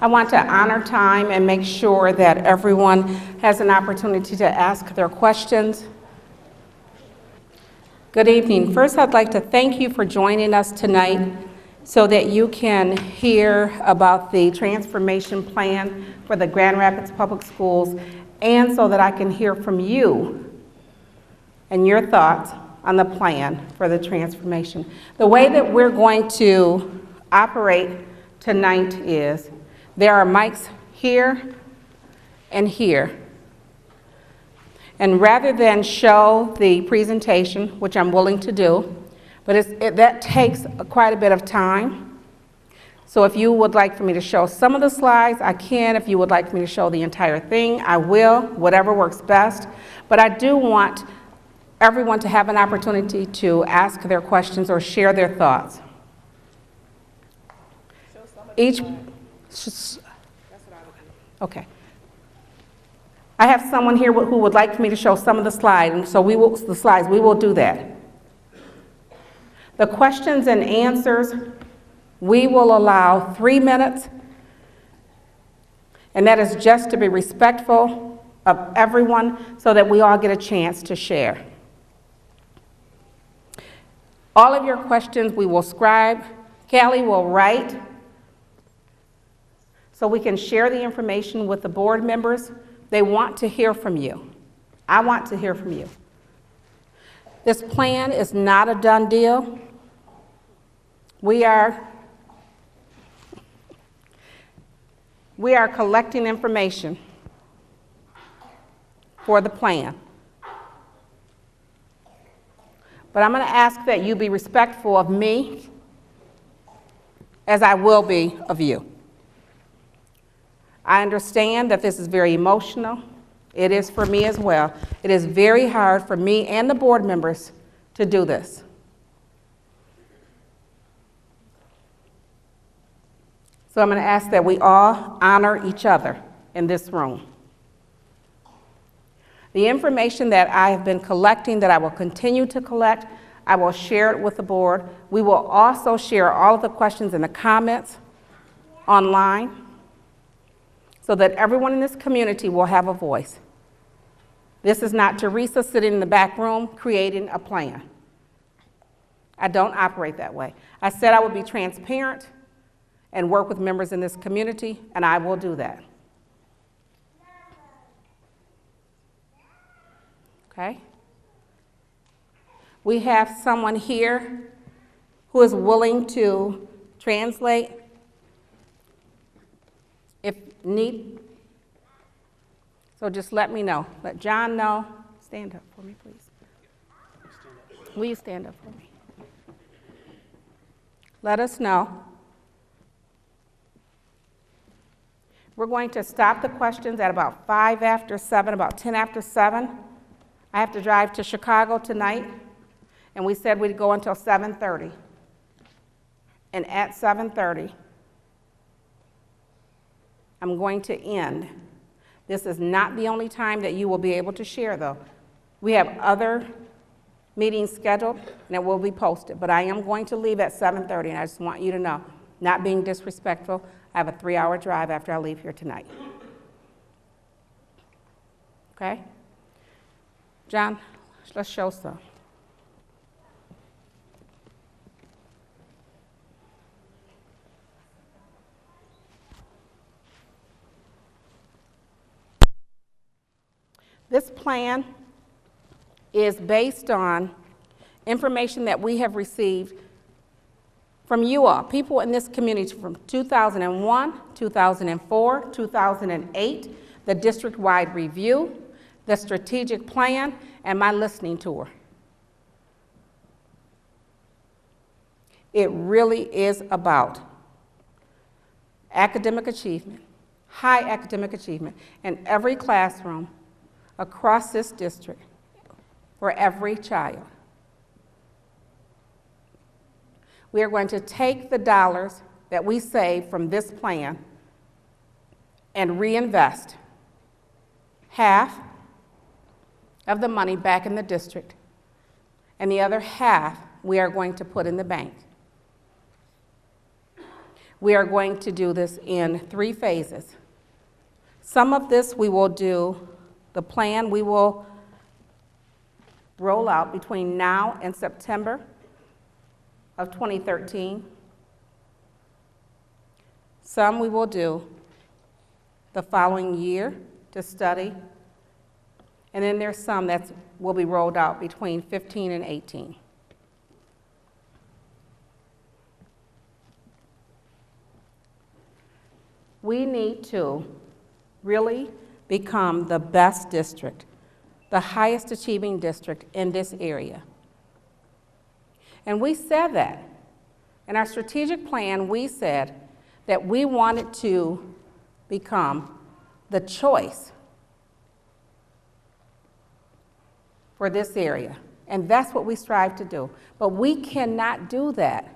I want to honor time and make sure that everyone has an opportunity to ask their questions. Good evening. First, I'd like to thank you for joining us tonight so that you can hear about the transformation plan for the Grand Rapids Public Schools, and so that I can hear from you and your thoughts on the plan for the transformation. The way that we're going to operate tonight is there are mics here and here. And rather than show the presentation, which I'm willing to do, but that takes quite a bit of time. So if you would like for me to show some of the slides, I can. If you would like for me to show the entire thing, I will, whatever works best. But I do want everyone to have an opportunity to ask their questions or share their thoughts. Okay. I have someone here who would like for me to show some of the slides, and so we will do that. The questions and answers, we will allow 3 minutes, and that is just to be respectful of everyone so that we all get a chance to share. All of your questions we will scribe. Callie will write so we can share the information with the board members. They want to hear from you. I want to hear from you. This plan is not a done deal. We are collecting information for the plan. But I'm going to ask that you be respectful of me as I will be of you. I understand that this is very emotional. It is for me as well. It is very hard for me and the board members to do this. So I'm going to ask that we all honor each other in this room. The information that I have been collecting, that I will continue to collect, I will share it with the board. We will also share all of the questions and the comments online so that everyone in this community will have a voice. This is not Teresa sitting in the back room creating a plan. I don't operate that way. I said I would be transparent and work with members in this community, and I will do that. Okay? We have someone here who is willing to translate if need. So just let me know. Let John know. Stand up for me, please. Will you stand up for me? Let us know. We're going to stop the questions at about 5 after 7, about 10 after 7. I have to drive to Chicago tonight, and we said we'd go until 7:30. And at 7:30, I'm going to end. This is not the only time that you will be able to share, though. We have other meetings scheduled, and it will be posted, but I am going to leave at 7:30, and I just want you to know, not being disrespectful, I have a 3-hour drive after I leave here tonight. Okay? John, let's show some. This plan is based on information that we have received from you all, people in this community from 2001, 2004, 2008, the district-wide review, the strategic plan, and my listening tour. It really is about academic achievement, high academic achievement in every classroom across this district for every child. We are going to take the dollars that we save from this plan and reinvest half of the money back in the district, and the other half we are going to put in the bank. we are going to do this in 3 phases. Some of this we will do, the plan we will roll out between now and September of 2013. Some we will do the following year to study, and then there's some that will be rolled out between 15 and 18. We need to really become the best district, the highest achieving district in this area. And we said that. In our strategic plan, we said that we wanted to become the choice for this area. And that's what we strive to do. But we cannot do that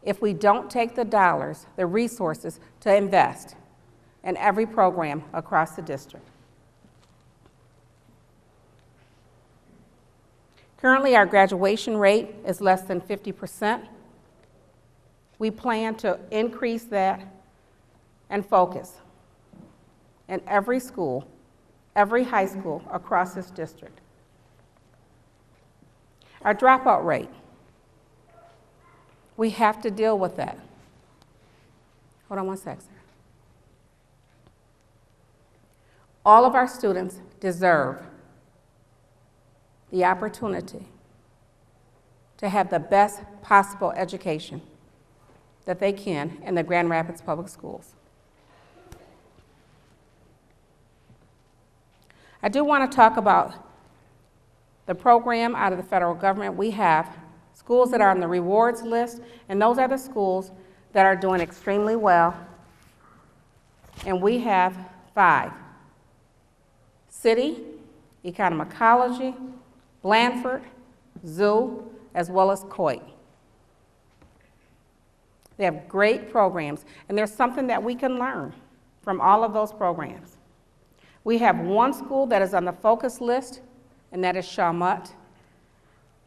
if we don't take the dollars, the resources to invest in every program across the district. Currently, our graduation rate is less than 50%. We plan to increase that and focus in every school, every high school across this district. Our dropout rate, we have to deal with that. Hold on one sec, sir. All of our students deserve the opportunity to have the best possible education that they can in the Grand Rapids Public Schools. I do want to talk about the program out of the federal government. We have schools that are on the rewards list, and those are the schools that are doing extremely well. And we have 5. City, Economicology, Blandford, Zoo, as well as Coit. They have great programs, and there's something that we can learn from all of those programs. We have 1 school that is on the focus list, and that is Shawmut.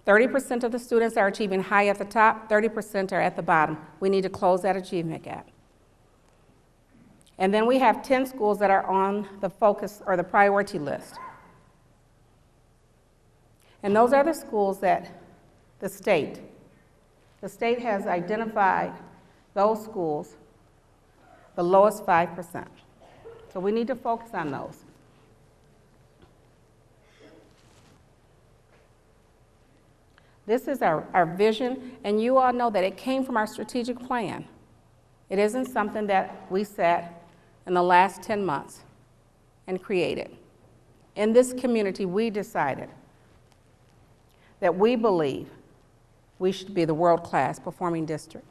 30% of the students are achieving high at the top, 30% are at the bottom. We need to close that achievement gap. And then we have 10 schools that are on the focus or the priority list. And those are the schools that the state has identified those schools the lowest 5%. So we need to focus on those. This is our vision, and you all know that it came from our strategic plan. It isn't something that we sat in the last 10 months and created. In this community, we decided that we believe we should be the world-class performing district.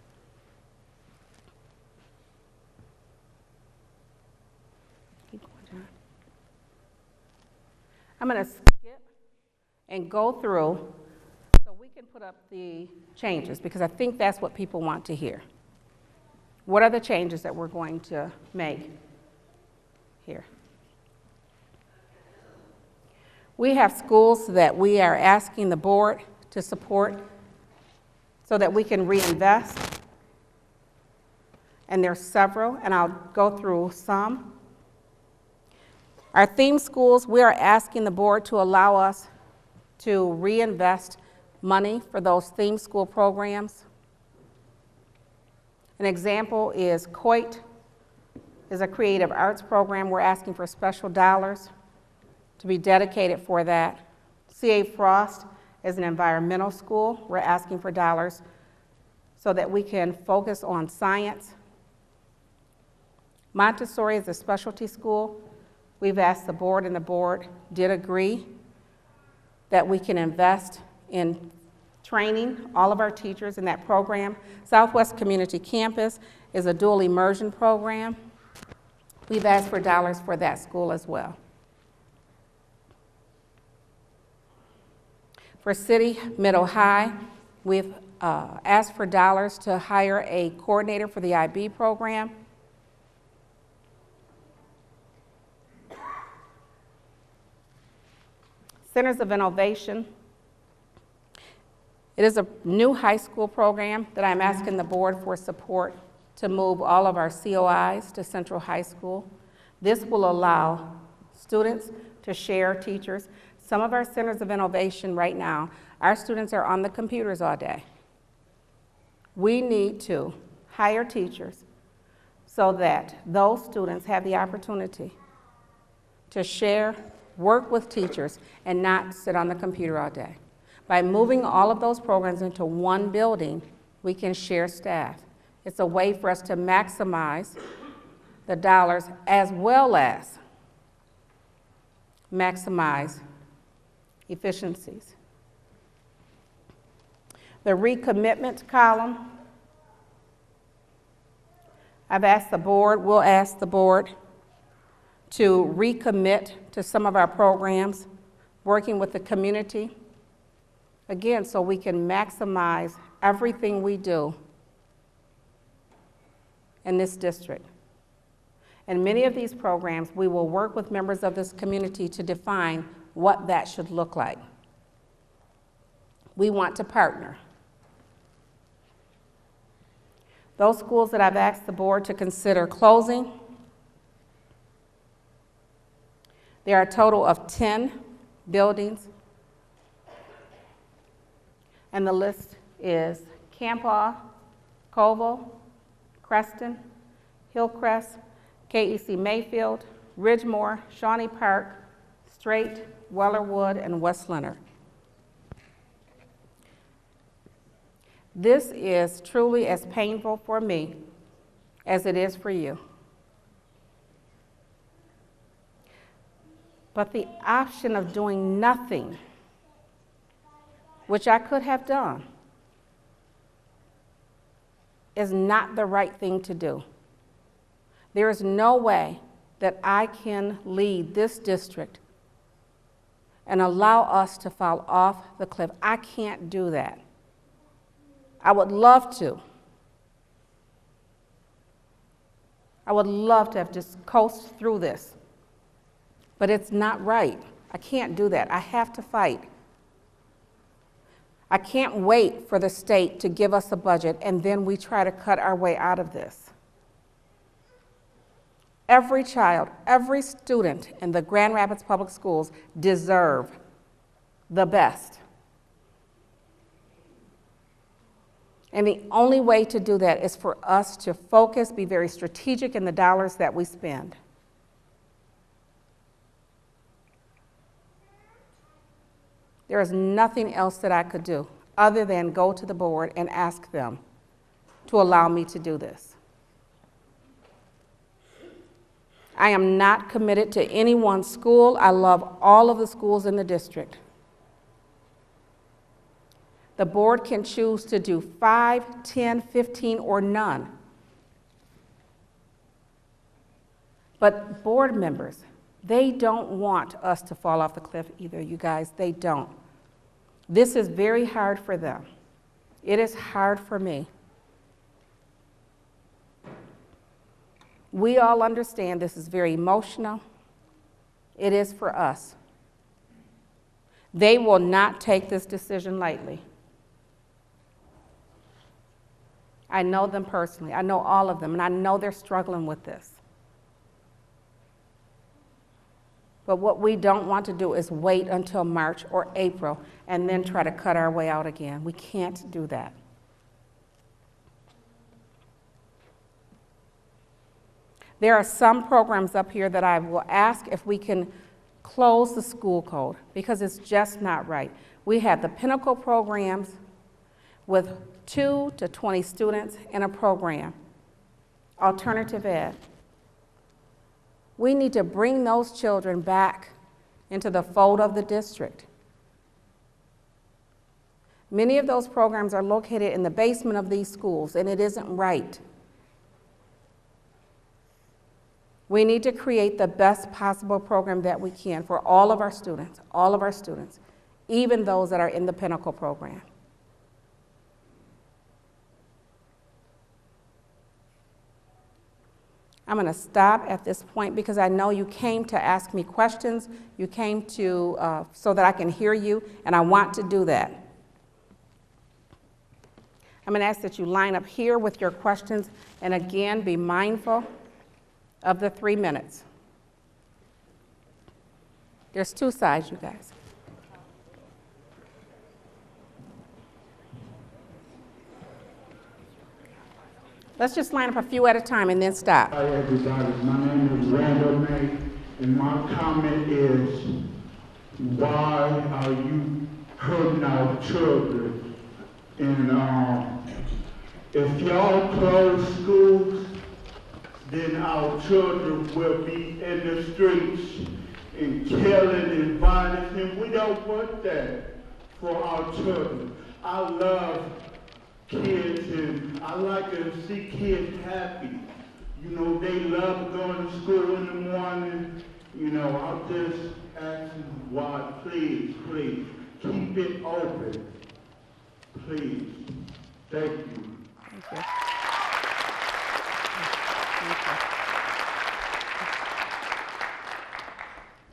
Keep going, John. I'm going to skip and go through so we can put up the changes, because I think that's what people want to hear. What are the changes that we're going to make here? We have schools that we are asking the board to support so that we can reinvest. And there's several, and I'll go through some. Our theme schools, we are asking the board to allow us to reinvest money for those theme school programs. An example is Coit is a creative arts program. We're asking for special dollars to be dedicated for that. C.A. Frost is an environmental school. We're asking for dollars so that we can focus on science. Montessori is a specialty school. We've asked the board, and the board did agree that we can invest in training all of our teachers in that program. Southwest Community Campus is a dual immersion program. We've asked for dollars for that school as well. For City Middle High, we've asked for dollars to hire a coordinator for the IB program. Centers of Innovation. It is a new high school program that I'm asking the board for support to move all of our COIs to Central High School. This will allow students to share teachers. Some of our centers of innovation right now, our students are on the computers all day. We need to hire teachers so that those students have the opportunity to share, work with teachers, and not sit on the computer all day. By moving all of those programs into one building, we can share staff. It's a way for us to maximize the dollars as well as maximize efficiencies. The recommitment column, I've asked the board, we'll ask the board to recommit to some of our programs, working with the community, again, so we can maximize everything we do in this district. And many of these programs, we will work with members of this community to define what that should look like. We want to partner. Those schools that I've asked the board to consider closing, there are a total of 10 buildings, and the list is Campaw, Colville, Creston, Hillcrest, KEC Mayfield, Ridgemore, Shawnee Park, Strait, Wellerwood, and West Leonard. This is truly as painful for me as it is for you. But the option of doing nothing, which I could have done, is not the right thing to do. There is no way that I can lead this district and allow us to fall off the cliff. I can't do that. I would love to. I would love to have just coasted through this, but it's not right. I can't do that. I have to fight. I can't wait for the state to give us a budget and then we try to cut our way out of this. Every child, every student in the Grand Rapids Public Schools deserve the best. And the only way to do that is for us to focus, be very strategic in the dollars that we spend. There is nothing else that I could do other than go to the board and ask them to allow me to do this. I am not committed to any one school. I love all of the schools in the district. The board can choose to do 5, 10, 15, or none. But board members, they don't want us to fall off the cliff either, you guys. They don't. This is very hard for them. It is hard for me. We all understand this is very emotional. It is for us. They will not take this decision lightly. I know them personally. I know all of them, and I know they're struggling with this. But what we don't want to do is wait until March or April and then try to cut our way out again. We can't do that. There are some programs up here that I will ask if we can close the school code because it's just not right. We have the Pinnacle programs with 2 to 20 students in a program, alternative ed. We need to bring those children back into the fold of the district. Many of those programs are located in the basement of these schools, and it isn't right. We need to create the best possible program that we can for all of our students, even those that are in the Pinnacle program. I'm going to stop at this point because I know you came to ask me questions. You came to so that I can hear you, and I want to do that. I'm going to ask that you line up here with your questions, and again, be mindful of the 3 minutes. There's 2 sides, you guys. Let's just line up a few at a time and then stop. Hi everybody, my name is Randall May, and my comment is, why are you hurting our children? And if y'all close schools, then our children will be in the streets and killing and violence, and we don't want that for our children. I love kids, and I like to see kids happy. You know, they love going to school in the morning. You know, I'm just asking why, please, please, keep it open. Please. Thank you. Thank you.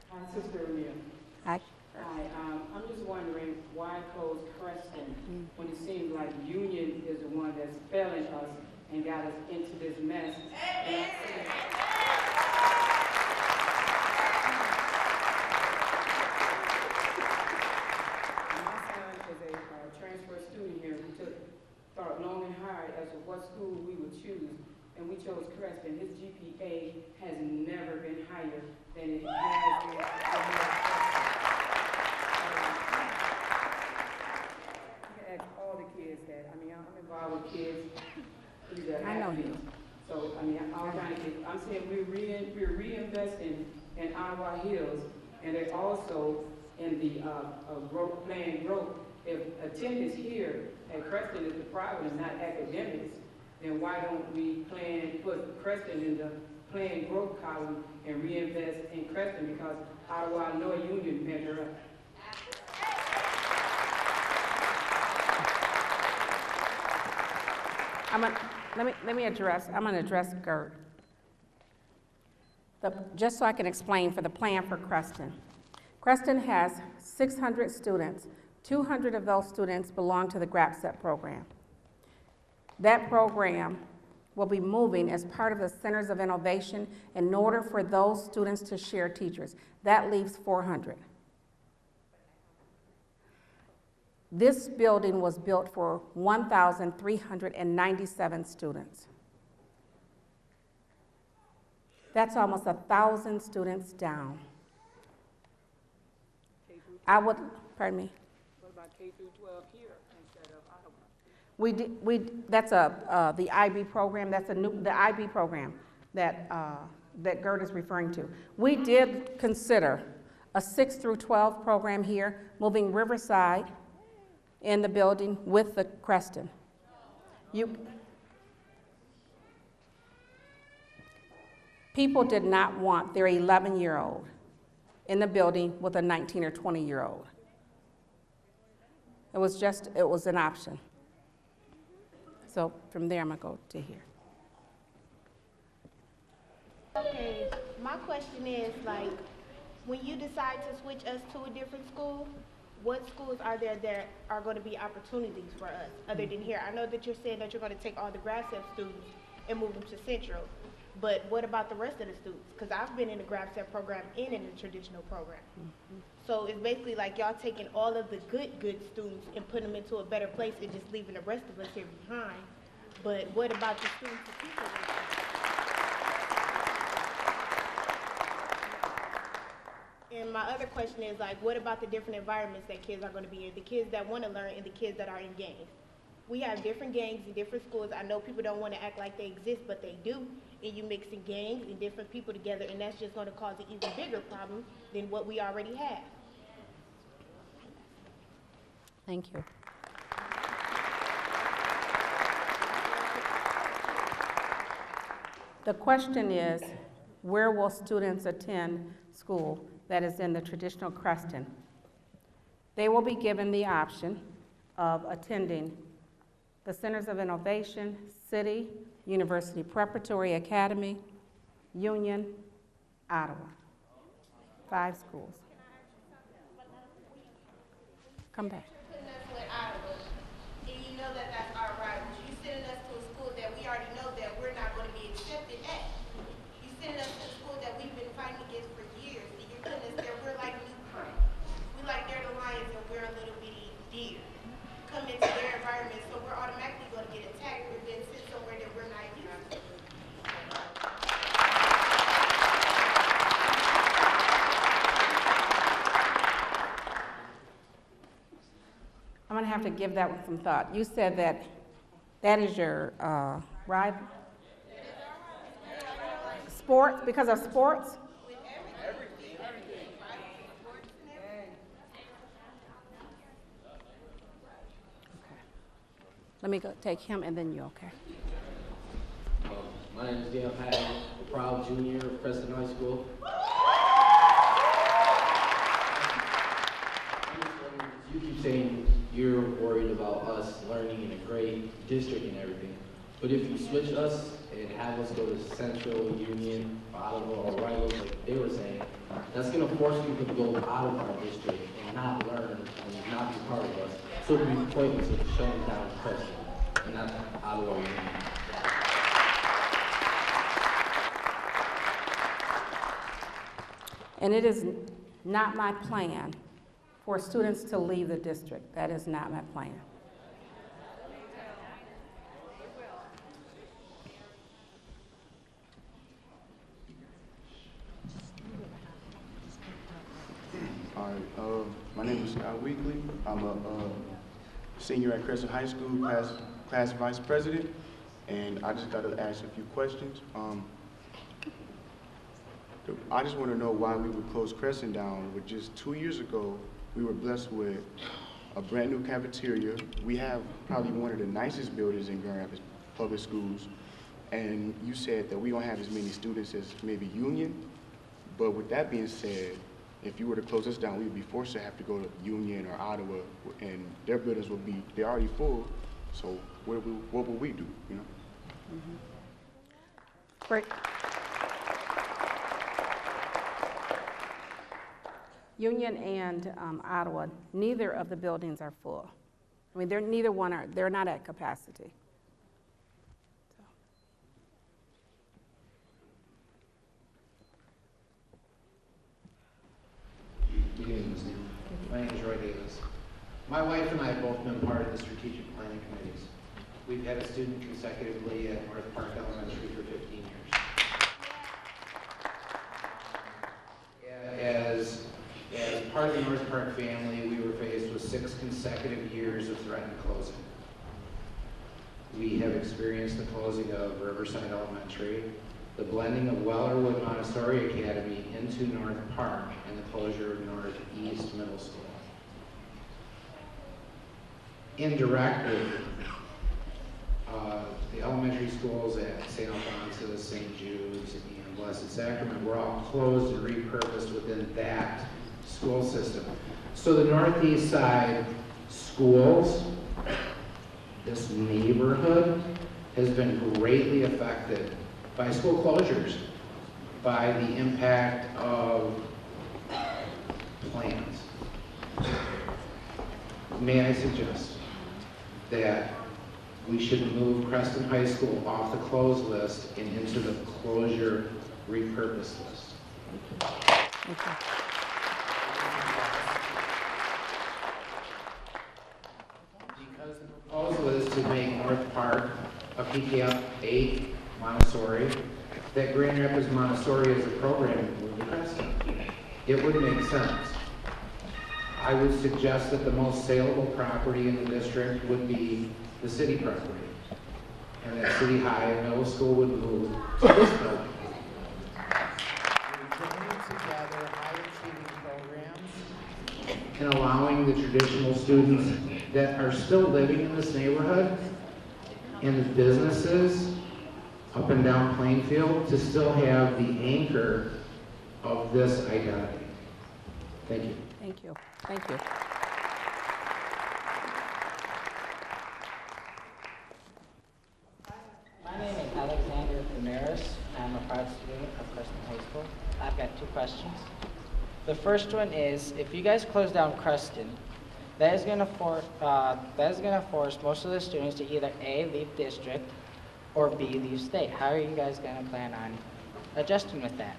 Hi, Sister O'Neal. Hi. Hi, I'm just wondering why close Creston when it seems like Union is the one that's failing us and got us into this mess. My son is a transfer student here. We thought long and hard as to what school we would choose, and we chose Creston. His GPA has never been higher than it has been. All the kids that, I mean, I'm involved with kids. I know you. So, I mean, I'm saying we're reinvesting in our Hills, and they're also in the playing growth. If attendance here at Creston is the problem, and not academics, then why don't we put Creston in the playing growth column and reinvest in Creston, because I know Union measure up. I'm going to address GERT. Just so I can explain for the plan for Creston. Creston has 600 students. 200 of those students belong to the GRPS program. That program will be moving as part of the Centers of Innovation in order for those students to share teachers. That leaves 400. This building was built for 1,397 students. That's almost 1,000 students down. Pardon me? What about K through 12 here instead of Ottawa? That's the IB program. That's the IB program that Gert is referring to. We did consider a 6 through 12 program here, moving Riverside in the building with the Creston. People did not want their 11-year-old in the building with a 19 or 20-year-old. It was an option. So from there, I'm gonna go to here. Okay, my question is, like, when you decide to switch us to a different school, what schools are there that are going to be opportunities for us other than here? I know that you're saying that you're going to take all the GRPS students and move them to Central, but what about the rest of the students? Because I've been in the GRPS program and in the traditional program. So it's basically like y'all taking all of the good students and putting them into a better place and just leaving the rest of us here behind. But what about the students that people with? And my other question is, like, what about the different environments that kids are going to be in? The kids that want to learn and the kids that are in gangs. We have different gangs in different schools. I know people don't want to act like they exist, but they do. And you mixing gangs and different people together, and that's just going to cause an even bigger problem than what we already have. Thank you. The question is, where will students attend school that is in the traditional Creston? They will be given the option of attending the Centers of Innovation, City, University Preparatory Academy, Union, Ottawa. 5 schools. Come back. Putting us with Ottawa, and you know that that's our rival. have to give that one some thought. You said that that is your rival? Sports, because of sports? Let me go take him and then you, okay? My name is Dan Patton, a proud junior of Creston High School. You keep saying you're worried about us learning in a great district and everything, but if you switch us and have us go to Central, Union, Ottawa, or rivals like they were saying, that's going to force people to go out of our district and not learn and not be part of us. So it would be pointless of shutting down Creston and not Ottawa Union. And it is not my plan for students to leave the district. That is not my plan. All right, my name is Scott Weekly. I'm a senior at Creston High School, class vice president, and I just got to ask a few questions. I just want to know why we would close Creston down. With just 2 years ago, we were blessed with a brand new cafeteria. We have probably one of the nicest buildings in Grand Rapids Public Schools, and you said that we don't have as many students as maybe Union, but with that being said, if you were to close us down, we would be forced to have to go to Union or Ottawa, and their buildings would be, they're already full, so what would we do, you know? Mm-hmm. Great. Union and Ottawa, neither of the buildings are full. I mean, they're not at capacity. Good evening, Steve. My name is Roy Davis. My wife and I have both been part of the strategic planning committees. We've had a student consecutively at North Park Elementary for 15 years. As part of the North Park family, we were faced with 6 consecutive years of threatened closing. We have experienced the closing of Riverside Elementary, the blending of Wellerwood Montessori Academy into North Park, and the closure of Northeast Middle School. Indirectly, the elementary schools at St. Alphonsus, St. Jude's, and Blessed Sacrament were all closed and repurposed within that school system. So the Northeast Side schools, this neighborhood, has been greatly affected by school closures, by the impact of plans. May I suggest that we should move Creston High School off the closed list and into the closure repurposed list? Thank you. Because the proposal is to make North Park a PKF 8 Montessori, that Grand Rapids Montessori as a program would be Creston. It would make sense. I would suggest that the most saleable property in the district would be the city property, and that City High and Middle School would move to this building. Bringing together high-achieving programs and allowing the traditional students that are still living in this neighborhood and the businesses up and down Plainfield to still have the anchor of this identity. Thank you. Thank you. Thank you. My name is Alexander Ramirez. I'm a proud student of Creston High School. I've got 2 questions. The first one is, if you guys close down Creston, that is going to force most of the students to either A, leave district, or B, leave state. How are you guys going to plan on adjusting with that?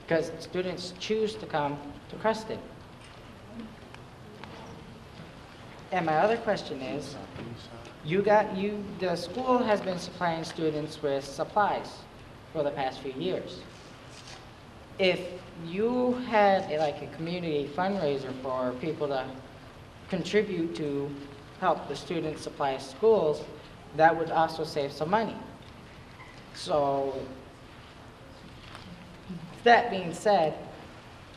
Because students choose to come to Creston. And my other question is, the school has been supplying students with supplies for the past few years. If you had a community fundraiser for people to contribute to help the students supply schools, that would also save some money. So, that being said,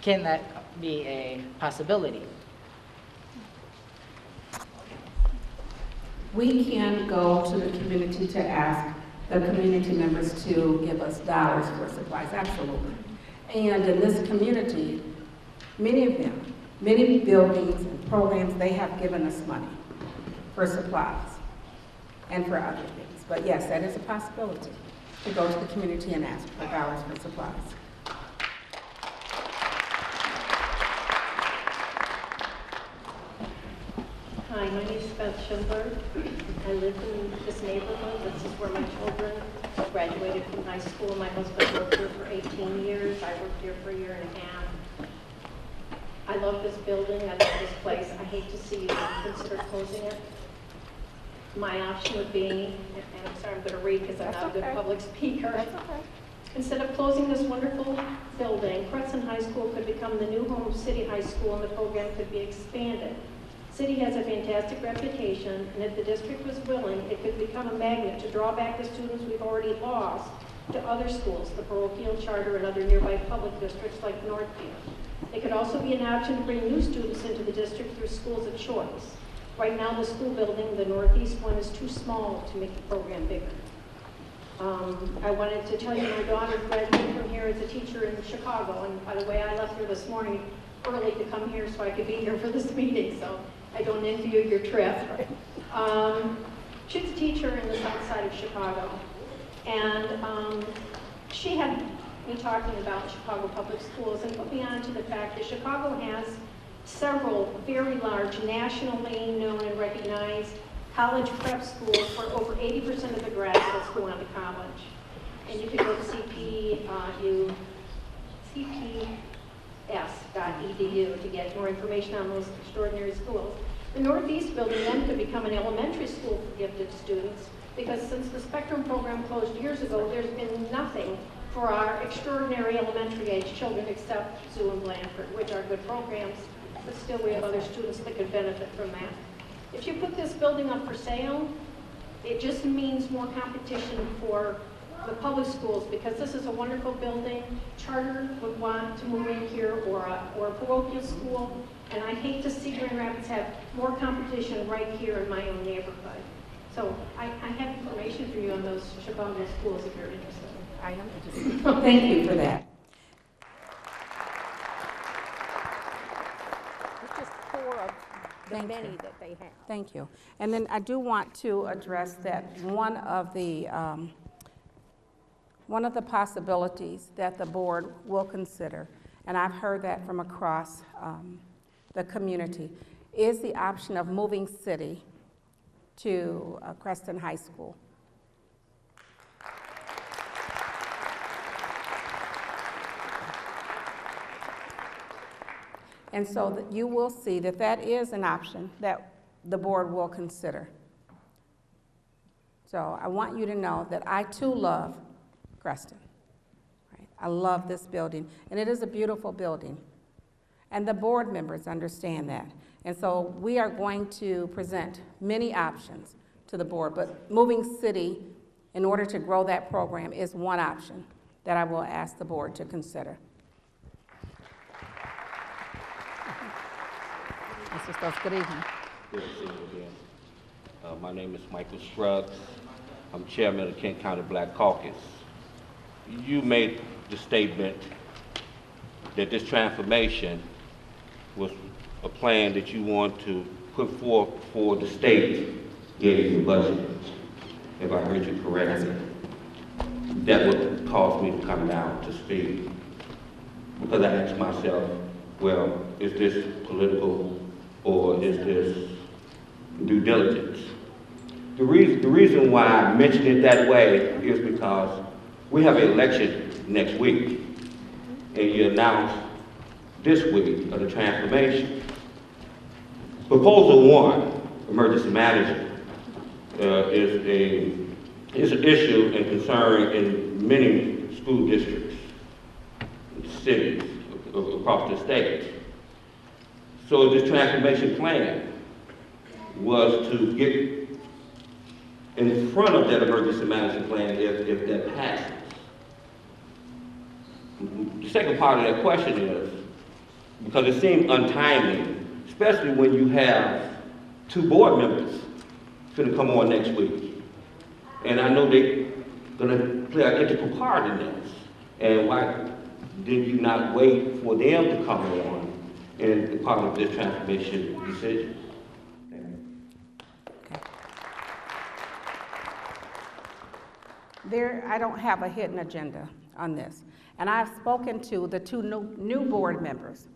can that be a possibility? We can go to the community to ask the community members to give us dollars for supplies, absolutely. And in this community, many of them, many buildings and programs, they have given us money for supplies and for other things. But yes, that is a possibility, to go to the community and ask for dollars for supplies. Hi, my name is Beth Schimberg. I live in this neighborhood. This is where my children graduated from high school. My husband worked here for 18 years. I worked here for a year and a half. I love this building. I love this place. I hate to see you consider closing it. My option would be, and I'm sorry, I'm going to read because I'm not a good public speaker. That's okay. Instead of closing this wonderful building, Creston High School could become the new home of City High School and the program could be expanded. City has a fantastic reputation, and if the district was willing, it could become a magnet to draw back the students we've already lost to other schools, the parochial charter and other nearby public districts like Northfield. It could also be an option to bring new students into the district through schools of choice. Right now, the school building, the northeast one, is too small to make the program bigger. I wanted to tell you my daughter graduated from here as a teacher in Chicago, and by the way, I left here this morning early to come here so I could be here for this meeting, so I don't envy you your trip. She's a teacher in the south side of Chicago, and she had me talking about Chicago public schools and put me on to the fact that Chicago has several very large, nationally known and recognized college prep schools where over 80% of the graduates go on to college. And you could go to cps.edu to get more information on those extraordinary schools. The Northeast building then could become an elementary school for gifted students, because since the Spectrum program closed years ago, there's been nothing for our extraordinary elementary age children except Zoo and Blanford, which are good programs, but still we have other students that could benefit from that. If you put this building up for sale, it just means more competition for the public schools, because this is a wonderful building. Charter would want to move in here, or a parochial school, and I hate to see Grand Rapids have more competition right here in my own neighborhood. So I have information for you on those Chicago schools if you're interested. I am interested. Thank you for that. It's just four of the many that they have. Thank you. And then I do want to address that one of the possibilities that the board will consider, and I've heard that from across the community, is the option of moving city to Creston High School. And so that you will see that that is an option that the board will consider. So I want you to know that I too love Creston. Right? I love this building, and it is a beautiful building. And the board members understand that. And so we are going to present many options to the board, but moving city in order to grow that program is one option that I will ask the board to consider. Mr. Stokes, good evening. Good to see you again. My name is Michael Scruggs. I'm chairman of the Kent County Black Caucus. You made the statement that this transformation was a plan that you want to put forth for the state getting the budget, if I heard you correctly. That would cause me to come down to speak, because I asked myself, well, is this political or is this due diligence? The reason why I mention it that way is because we have an election next week, and you announced this week of the transformation. Proposal 1, emergency management, is an issue and concern in many school districts, cities across the state. So this transformation plan was to get in front of that emergency management plan if that passes. The second part of that question is, because it seemed untimely, especially when you have 2 board members going to come on next week. And I know they're going to play an integral part in this. And why did you not wait for them to come on and be part of this transformation decision? I don't have a hidden agenda on this. And I've spoken to the 2 new board members,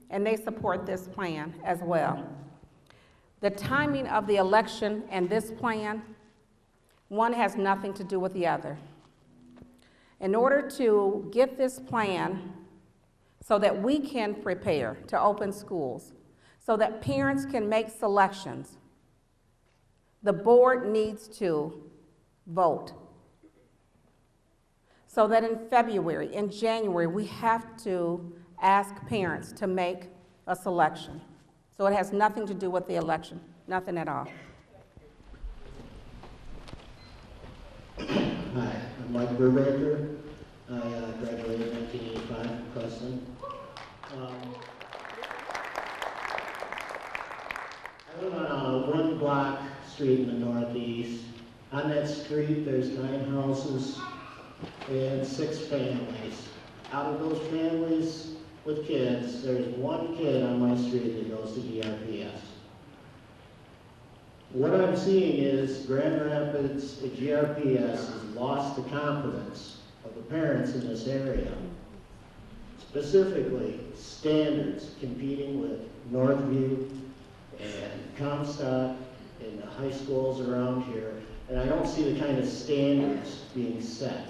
and they support this plan as well. The timing of the election and this plan, one has nothing to do with the other. In order to get this plan so that we can prepare to open schools, so that parents can make selections, the board needs to vote. So that in February, in January, we have to ask parents to make a selection. So it has nothing to do with the election, nothing at all. Hi, I'm Mike Brubaker. I graduated in 1985 from Creston. I live on a 1-block street in the northeast. On that street, there's 9 houses and 6 families. Out of those families with kids, there's 1 kid on my street that goes to GRPS. What I'm seeing is Grand Rapids GRPS has lost the confidence of the parents in this area. Specifically, standards competing with Northview and Comstock and the high schools around here, and I don't see the kind of standards being set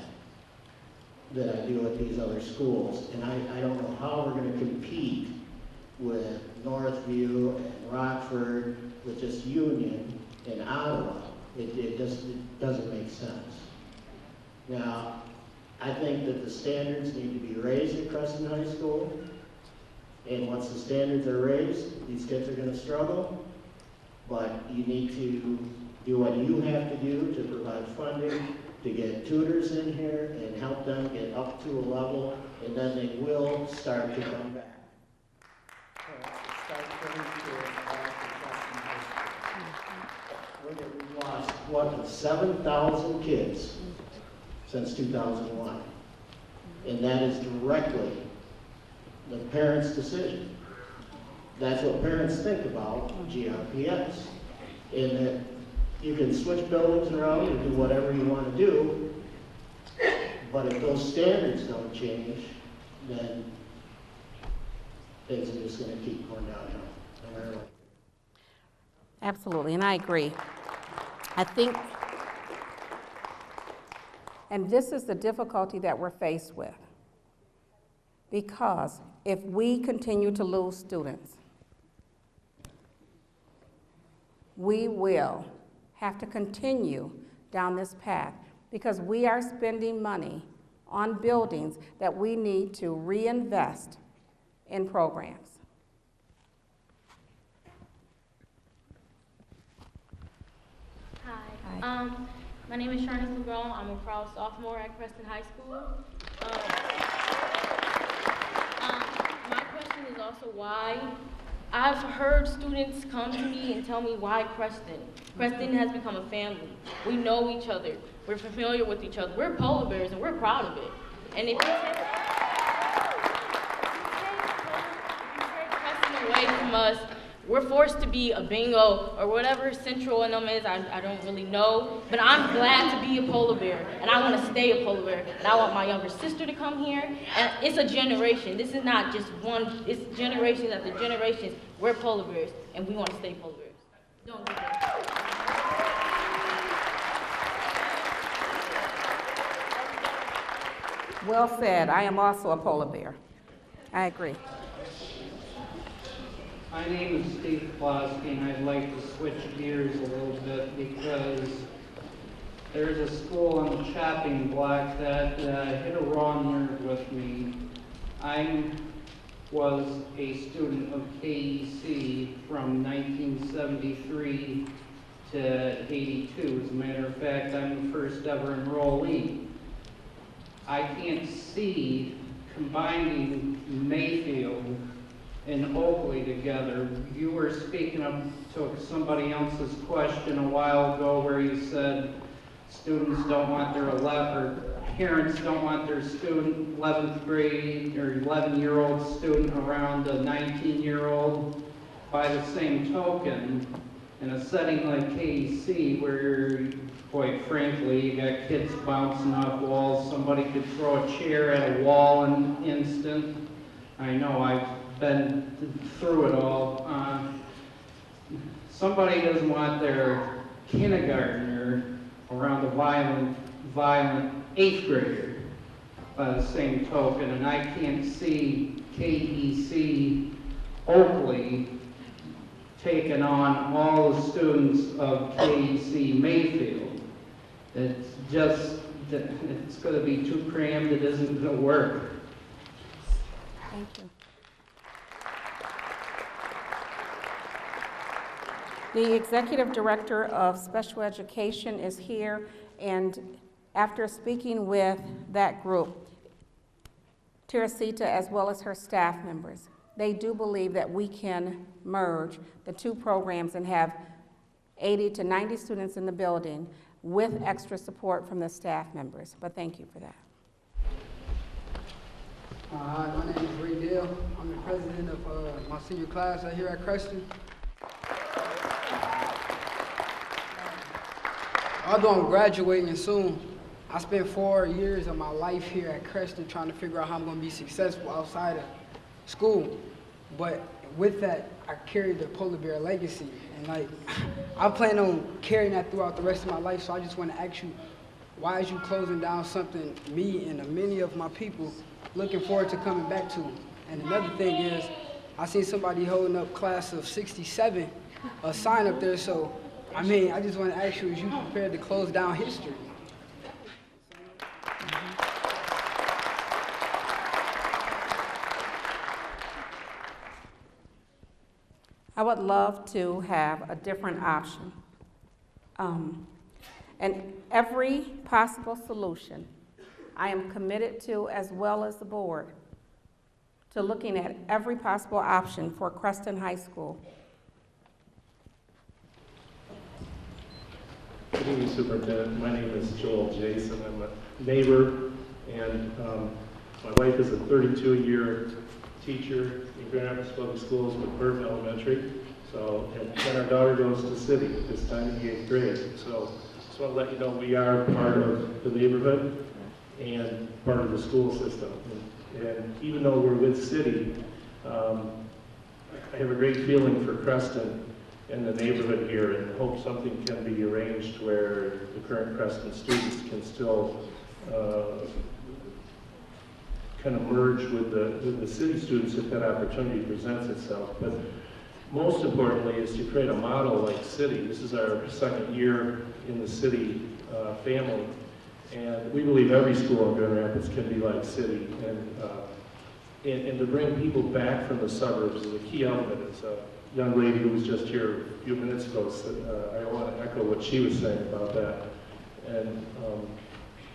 that I do at these other schools, and I don't know how we're going to compete with Northview and Rockford, with just Union and Ottawa. It doesn't make sense. Now, I think that the standards need to be raised at Creston High School, and once the standards are raised, these kids are going to struggle, but you need to do what you have to do to provide funding, to get tutors in here and help them get up to a level, and then they will start to come back. We've lost, what, 7,000 kids since 2001. And that is directly the parents' decision. That's what parents think about GRPS. And that you can switch buildings around and do whatever you want to do, but if those standards don't change, then things are just going to keep going downhill. Am I right? Absolutely, and I agree. I think, and this is the difficulty that we're faced with, because if we continue to lose students, we will have to continue down this path, because we are spending money on buildings that we need to reinvest in programs. Hi. My name is Sharnis LeGrand. I'm a proud sophomore at Creston High School. My question is also why. I've heard students come to me and tell me why Creston. Creston has become a family. We know each other. We're familiar with each other. We're polar bears and we're proud of it. And if you take Creston away from us, we're forced to be a bingo or whatever Central and them is, I don't really know. But I'm glad to be a polar bear, and I want to stay a polar bear. And I want my younger sister to come here, and it's a generation. This is not just one, it's generations after generations. We're polar bears, and we want to stay polar bears. Don't do that. Well said. I am also a polar bear. I agree. My name is Steve Klosky, and I'd like to switch gears a little bit because there's a school on the chopping block that hit a raw nerve with me. I'm was a student of KEC from 1973 to 82. As a matter of fact, I'm the first ever enrollee. I can't see combining Mayfield and Oakley together. You were speaking of to somebody else's question a while ago where you said students don't want their parents don't want their student 11th grade or 11-year-old student around a 19-year-old. By the same token, in a setting like KEC where, quite frankly, you got kids bouncing off walls, somebody could throw a chair at a wall in an instant. I know, I've been through it all. Somebody doesn't want their kindergartner around a violent 8th grader by the same token, and I can't see KEC Oakley taking on all the students of KEC Mayfield. It's just, it's going to be too crammed, it isn't going to work. Thank you. The Executive Director of Special Education is here, and after speaking with that group, Teresita as well as her staff members, they do believe that we can merge the two programs and have 80 to 90 students in the building with extra support from the staff members. But thank you for that. Hi, my name is Ray Dale. I'm the president of my senior class here at Creston. Although I'm graduating soon, I spent 4 years of my life here at Creston trying to figure out how I'm going to be successful outside of school. But with that, I carry the polar bear legacy. And I plan on carrying that throughout the rest of my life. So I just want to ask you, why is you closing down something me and many of my people looking forward to coming back to? And another thing is, I seen somebody holding up class of 67, a sign up there. So, I mean, I just want to ask you, is you prepared to close down history? I would love to have a different option. And every possible solution I am committed to, as well as the board, to looking at every possible option for Creston High School. Good evening, Superintendent. My name is Joel Jason. I'm a neighbor, and my wife is a 32-year teacher in Grand Rapids Public Schools with Burton Elementary. So, and then our daughter goes to City this time in the 8th grade. So, just want to let you know we are part of the neighborhood and part of the school system. And even though we're with City, I have a great feeling for Creston and the neighborhood here, and hope something can be arranged where the current Creston students can still kind of merge with the city students if that opportunity presents itself. But most importantly is to create a model like City. This is our second year in the City family, and we believe every school in Grand Rapids can be like City. And to bring people back from the suburbs is a key element. It's a young lady who was just here a few minutes ago said, I want to echo what she was saying about that. And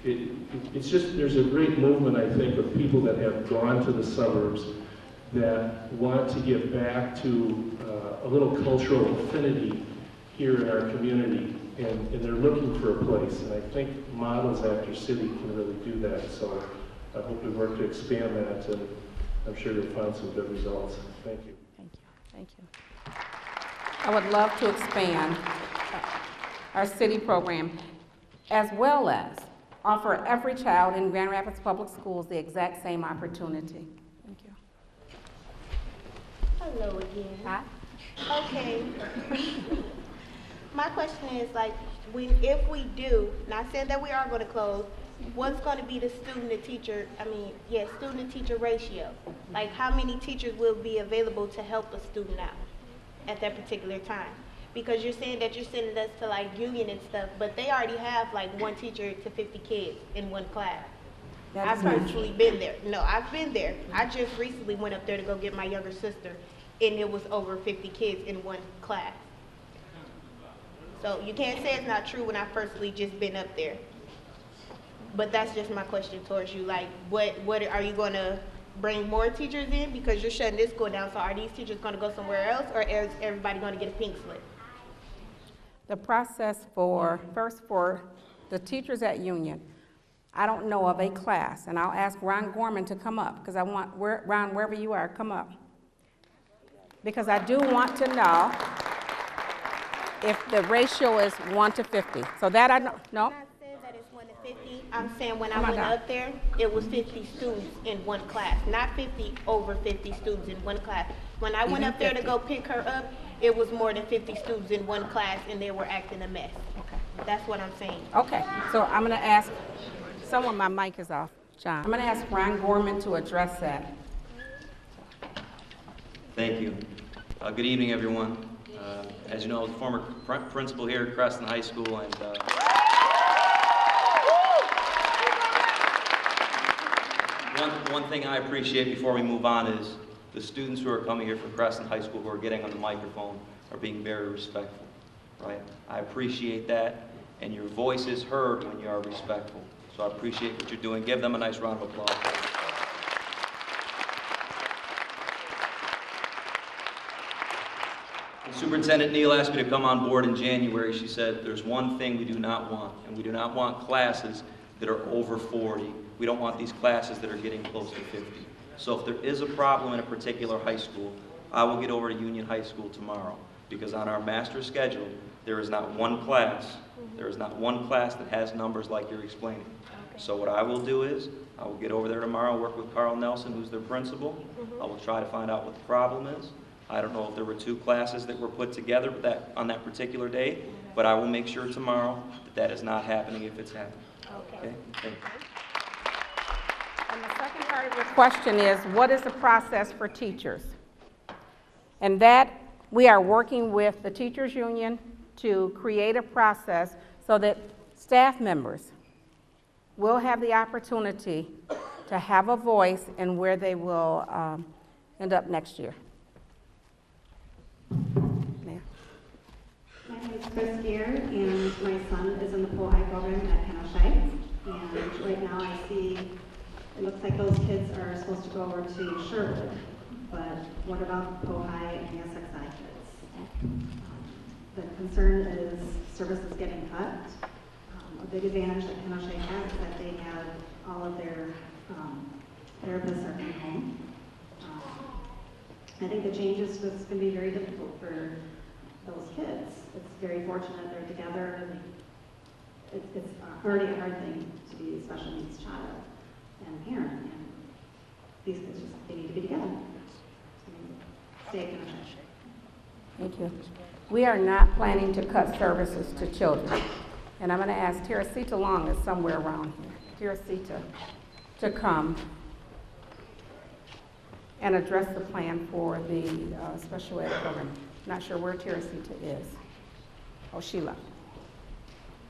it's just, there's a great movement, I think, of people that have gone to the suburbs that want to get back to a little cultural affinity here in our community, and they're looking for a place. And I think models after City can really do that. So I hope we work to expand that, and I'm sure you'll find some good results. Thank you. Thank you. Thank you. I would love to expand our City program, as well as offer every child in Grand Rapids Public Schools the exact same opportunity. Thank you. Hello again. Hi. Okay. My question is, if we do, not saying that we are going to close, what's going to be the student-to-teacher, student-to-teacher ratio? Like, how many teachers will be available to help a student out at that particular time? Because you're saying that you're sending us to union and stuff, but they already have one teacher to 50 kids in one class. I've personally been there. No, I've been there. I just recently went up there to go get my younger sister, and it was over 50 kids in one class. So you can't say it's not true when I've personally just been up there. But that's just my question towards you. Like, what are you going to bring more teachers in because you're shutting this school down? So are these teachers going to go somewhere else, or is everybody going to get a pink slip? The process for the teachers at Union, I don't know of a class, and I'll ask Ron Gorman to come up, because I want, Ron, wherever you are, come up. Because I do want to know if the ratio is 1 to 50. So that I know, no? I'm not saying that it's 1 to 50. I'm saying when I went up there, it was 50 students in one class, not 50 over 50 students in one class. When I went up there to go pick her up, it was more than 50 students in one class, and they were acting a mess. Okay. That's what I'm saying. Okay, so I'm going to ask, someone, my mic is off, John. I'm going to ask Ron Gorman to address that. Thank you. Good evening, everyone. As you know, I was a former principal here at Creston High School, and one thing I appreciate before we move on is the students who are coming here from Creston High School who are getting on the microphone are being very respectful, right? I appreciate that, and your voice is heard when you are respectful. So I appreciate what you're doing. Give them a nice round of applause. When Superintendent Neal asked me to come on board in January, she said, there's one thing we do not want, and we do not want classes that are over 40. We don't want these classes that are getting close to 50. So if there is a problem in a particular high school, I will get over to Union High School tomorrow, because on our master schedule, there is not one class that has numbers like you're explaining. So what I will do is, I will get over there tomorrow, work with Carl Nelson, who's their principal. I will try to find out what the problem is. I don't know if there were 2 classes that were put together on that particular day, but I will make sure tomorrow that that is not happening if it's happening. Okay? Thank you. And the second part of your question is, what is the process for teachers? And that, we are working with the teachers union to create a process so that staff members will have the opportunity to have a voice in where they will end up next year. My name is Chris Gear, and my son is in the PO-High program at Kenosha. And right now I see, it looks like those kids are supposed to go over to Sherwood. But what about PO-High and the SXI kids? The concern is services getting cut. A big advantage that Kenosha has is that they have all of their therapists are from home. I think the changes was going to be very difficult for those kids. It's very fortunate they're together. It's already a hard thing to be a special needs child and parent, and these kids just, they need to be together. Stay at Kenosha. Thank you. We are not planning to cut services to children. And I'm going to ask Teresita Long is somewhere around here. Teresita to come and address the plan for the special ed program. Not sure where Teresita is. Oh, she left.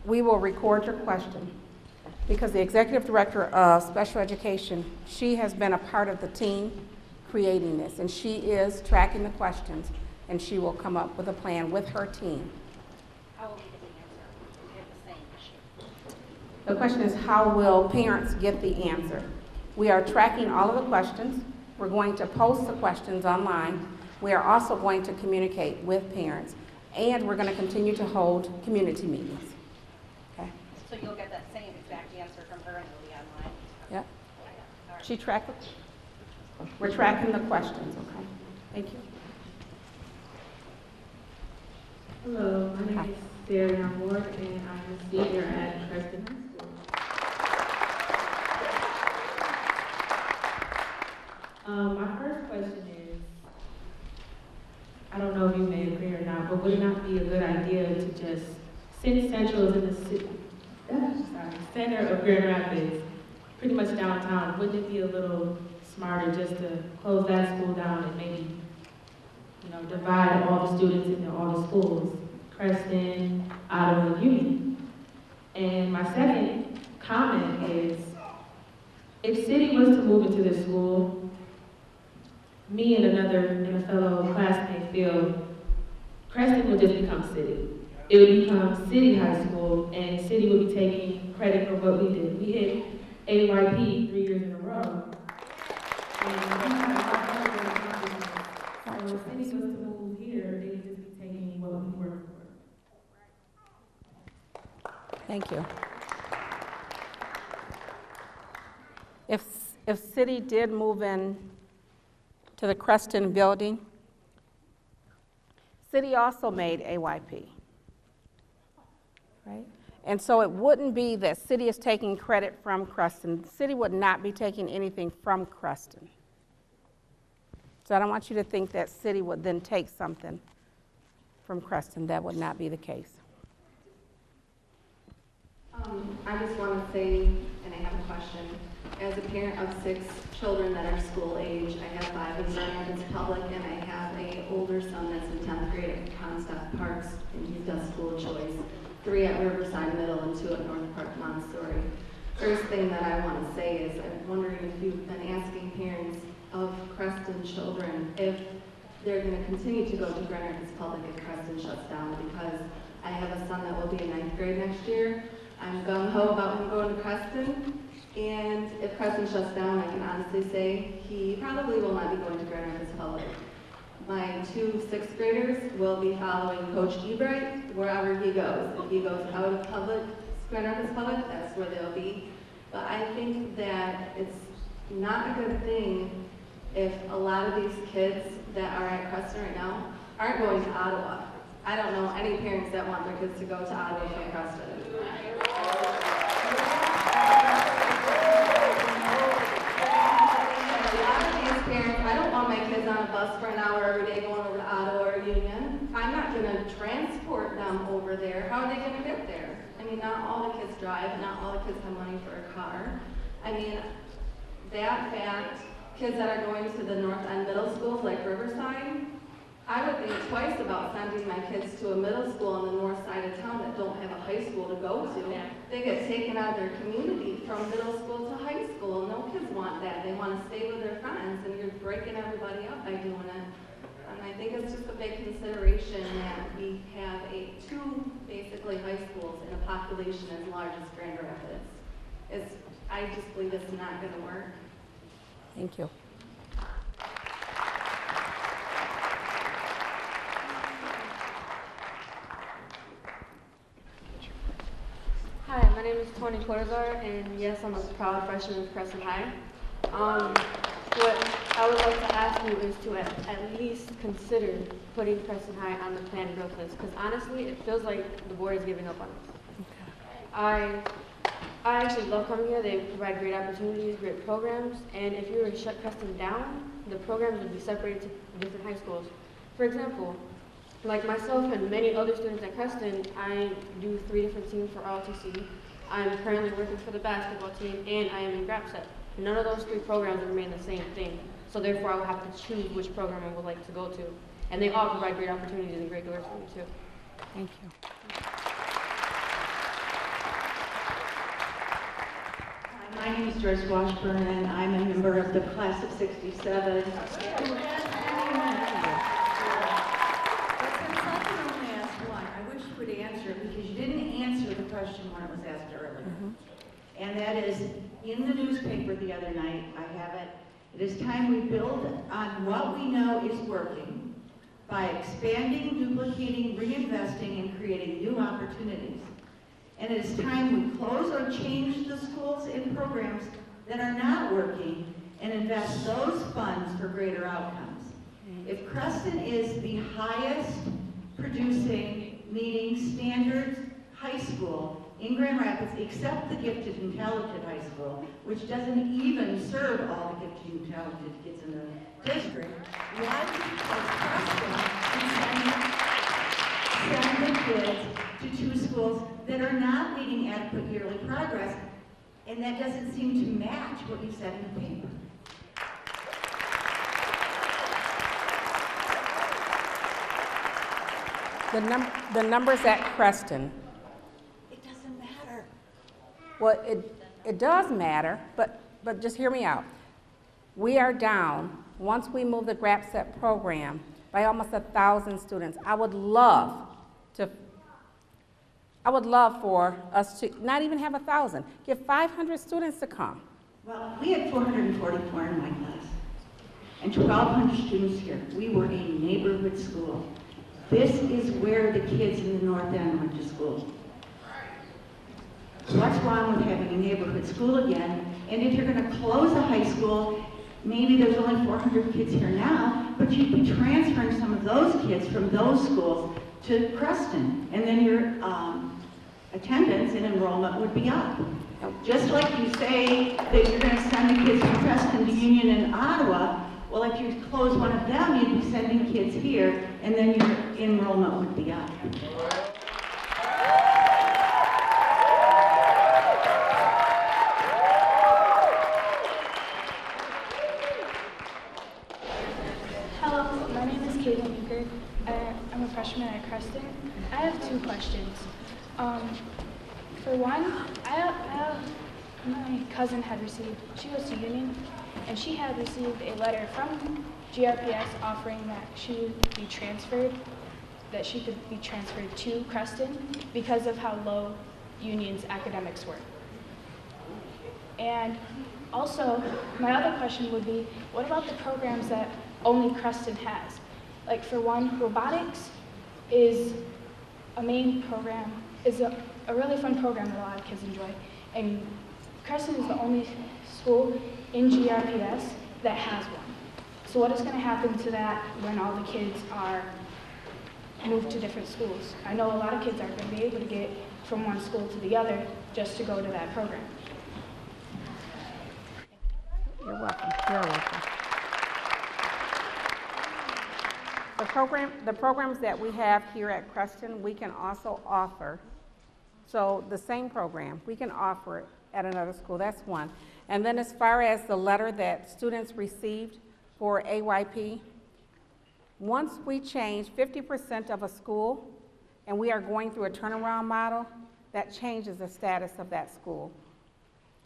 We will record your question because the executive director of special education, she has been a part of the team creating this, and she is tracking the questions, and she will come up with a plan with her team. How will we get the answer? We have the same issue. The question is, how will parents get the answer? We are tracking all of the questions. We're going to post the questions online. We are also going to communicate with parents, and we're going to continue to hold community meetings. Okay? So you'll get that same exact answer from her and it'll be online? Yep. She tracked it. We're tracking the questions, okay? Thank you. Hello, my name is Sarah Ward, and I'm a senior at Creston High School. My first question is, I don't know if you may agree or not, but would it not be a good idea to just, since Central is in the center of Grand Rapids, pretty much downtown, wouldn't it be a little smarter just to close that school down and maybe, you know, divide all the students into all the schools, Creston, Ottawa, and Union? And my second comment is, if City was to move into this school, me and a fellow classmate feel Creston would just become City. It would become City High School, and City would be taking credit for what we did. We hit AYP 3 years in a row. So if City was to move here, they would just be taking what we worked for. Thank you. If City did move in to the Creston building, City also made AYP, right? And so it wouldn't be that City is taking credit from Creston. City would not be taking anything from Creston. So I don't want you to think that City would then take something from Creston. That would not be the case. I just want to say, and I have a question. As a parent of 6 children that are school age, I have 5 in Grand Rapids Public, and I have an older son that's in 10th grade at Comstock Parks, and he does school choice. 3 at Riverside Middle and 2 at North Park Montessori. First thing that I want to say is I'm wondering if you've been asking parents of Creston children if they're going to continue to go to Grand Rapids Public if Creston shuts down, because I have a son that will be in 9th grade next year. I'm gung-ho about him going to Creston, and if Creston shuts down, I can honestly say he probably will not be going to Grand Rapids Public. My 2 6th graders will be following Coach Ebright wherever he goes. If he goes out of Grand Rapids Public, that's where they'll be. But I think that it's not a good thing if a lot of these kids that are at Creston right now aren't going to Ottawa. I don't know any parents that want their kids to go to Ottawa from Creston. I don't want my kids on a bus for an hour every day going over to Ottawa or Union. I'm not going to transport them over there. How are they going to get there? I mean, not all the kids drive, not all the kids have money for a car. I mean, that fact, kids that are going to the North End middle schools like Riverside, I would think twice about sending my kids to a middle school on the north side of town that don't have a high school to go to. They get taken out of their community from middle school to high school. No kids want that. They want to stay with their friends, and you're breaking everybody up by doing it. And I think it's just a big consideration that we have 2 basically high schools in a population as large as Grand Rapids. I just believe it's not going to work. Thank you. Hi, my name is Tony Cortazar, and yes, I'm a proud freshman of Creston High. What I would like to ask you is to at least consider putting Creston High on the planned growth list, because honestly, it feels like the board is giving up on us. I actually love coming here. They provide great opportunities, great programs, and if you were to shut Creston down, the programs would be separated to different high schools. For example, like myself and many other students at Creston, I do 3 different teams for ROTC. I'm currently working for the basketball team, and I am in GRPS. None of those 3 programs remain the same thing, so therefore I will have to choose which program I would like to go to. And they all provide great opportunities and great doors for me too. Thank you. My name is Joyce Washburn, and I'm a member of the class of '67. Because you didn't answer the question when it was asked earlier. And that is, in the newspaper the other night, I have it, it is time we build on what we know is working by expanding, duplicating, reinvesting, and creating new opportunities. And it is time we close or change the schools and programs that are not working and invest those funds for greater outcomes. If Creston is the highest producing meeting standards high school in Grand Rapids, except the gifted and talented high school, which doesn't even serve all the gifted and talented kids in the district, why does Creston send the kids to 2 schools that are not meeting adequate yearly progress, and that doesn't seem to match what you said in the paper? The numbers at Creston. It doesn't matter. Well, it does matter, but but just hear me out. We are down, once we move the GRPS program, by almost 1,000 students. I would love for us to not even have 1,000, get 500 students to come. Well, we had 444 in my class, and 1,200 students here. We were a neighborhood school. This is where the kids in the North End went to school. What's wrong with having a neighborhood school again? And if you're going to close a high school, maybe there's only 400 kids here now, but you'd be transferring some of those kids from those schools to Creston, and then your attendance and enrollment would be up. Just like you say that you're going to send the kids from Creston to Union and Ottawa, well, if you close one of them, you'd be sending kids here, and then your enrollment would be up. Hello, my name is Caitlin Meeker. I'm a freshman at Creston. I have two questions. For one, my cousin had received, she goes to Union, and she had received a letter from GRPS offering that she would be transferred, that she could be transferred to Creston because of how low Union's academics were. And also, my other question would be, what about the programs that only Creston has? Like for one, robotics is a main program, is a really fun program that a lot of kids enjoy. And Creston is the only school in GRPS that has one. So what is going to happen to that when all the kids are moved to different schools? I know a lot of kids aren't going to be able to get from one school to the other just to go to that program. You're welcome. You're welcome. The programs that we have here at Creston, we can also offer. So the same program, we can offer it at another school. That's one. And then as far as the letter that students received for AYP, once we change 50% of a school and we are going through a turnaround model, that changes the status of that school.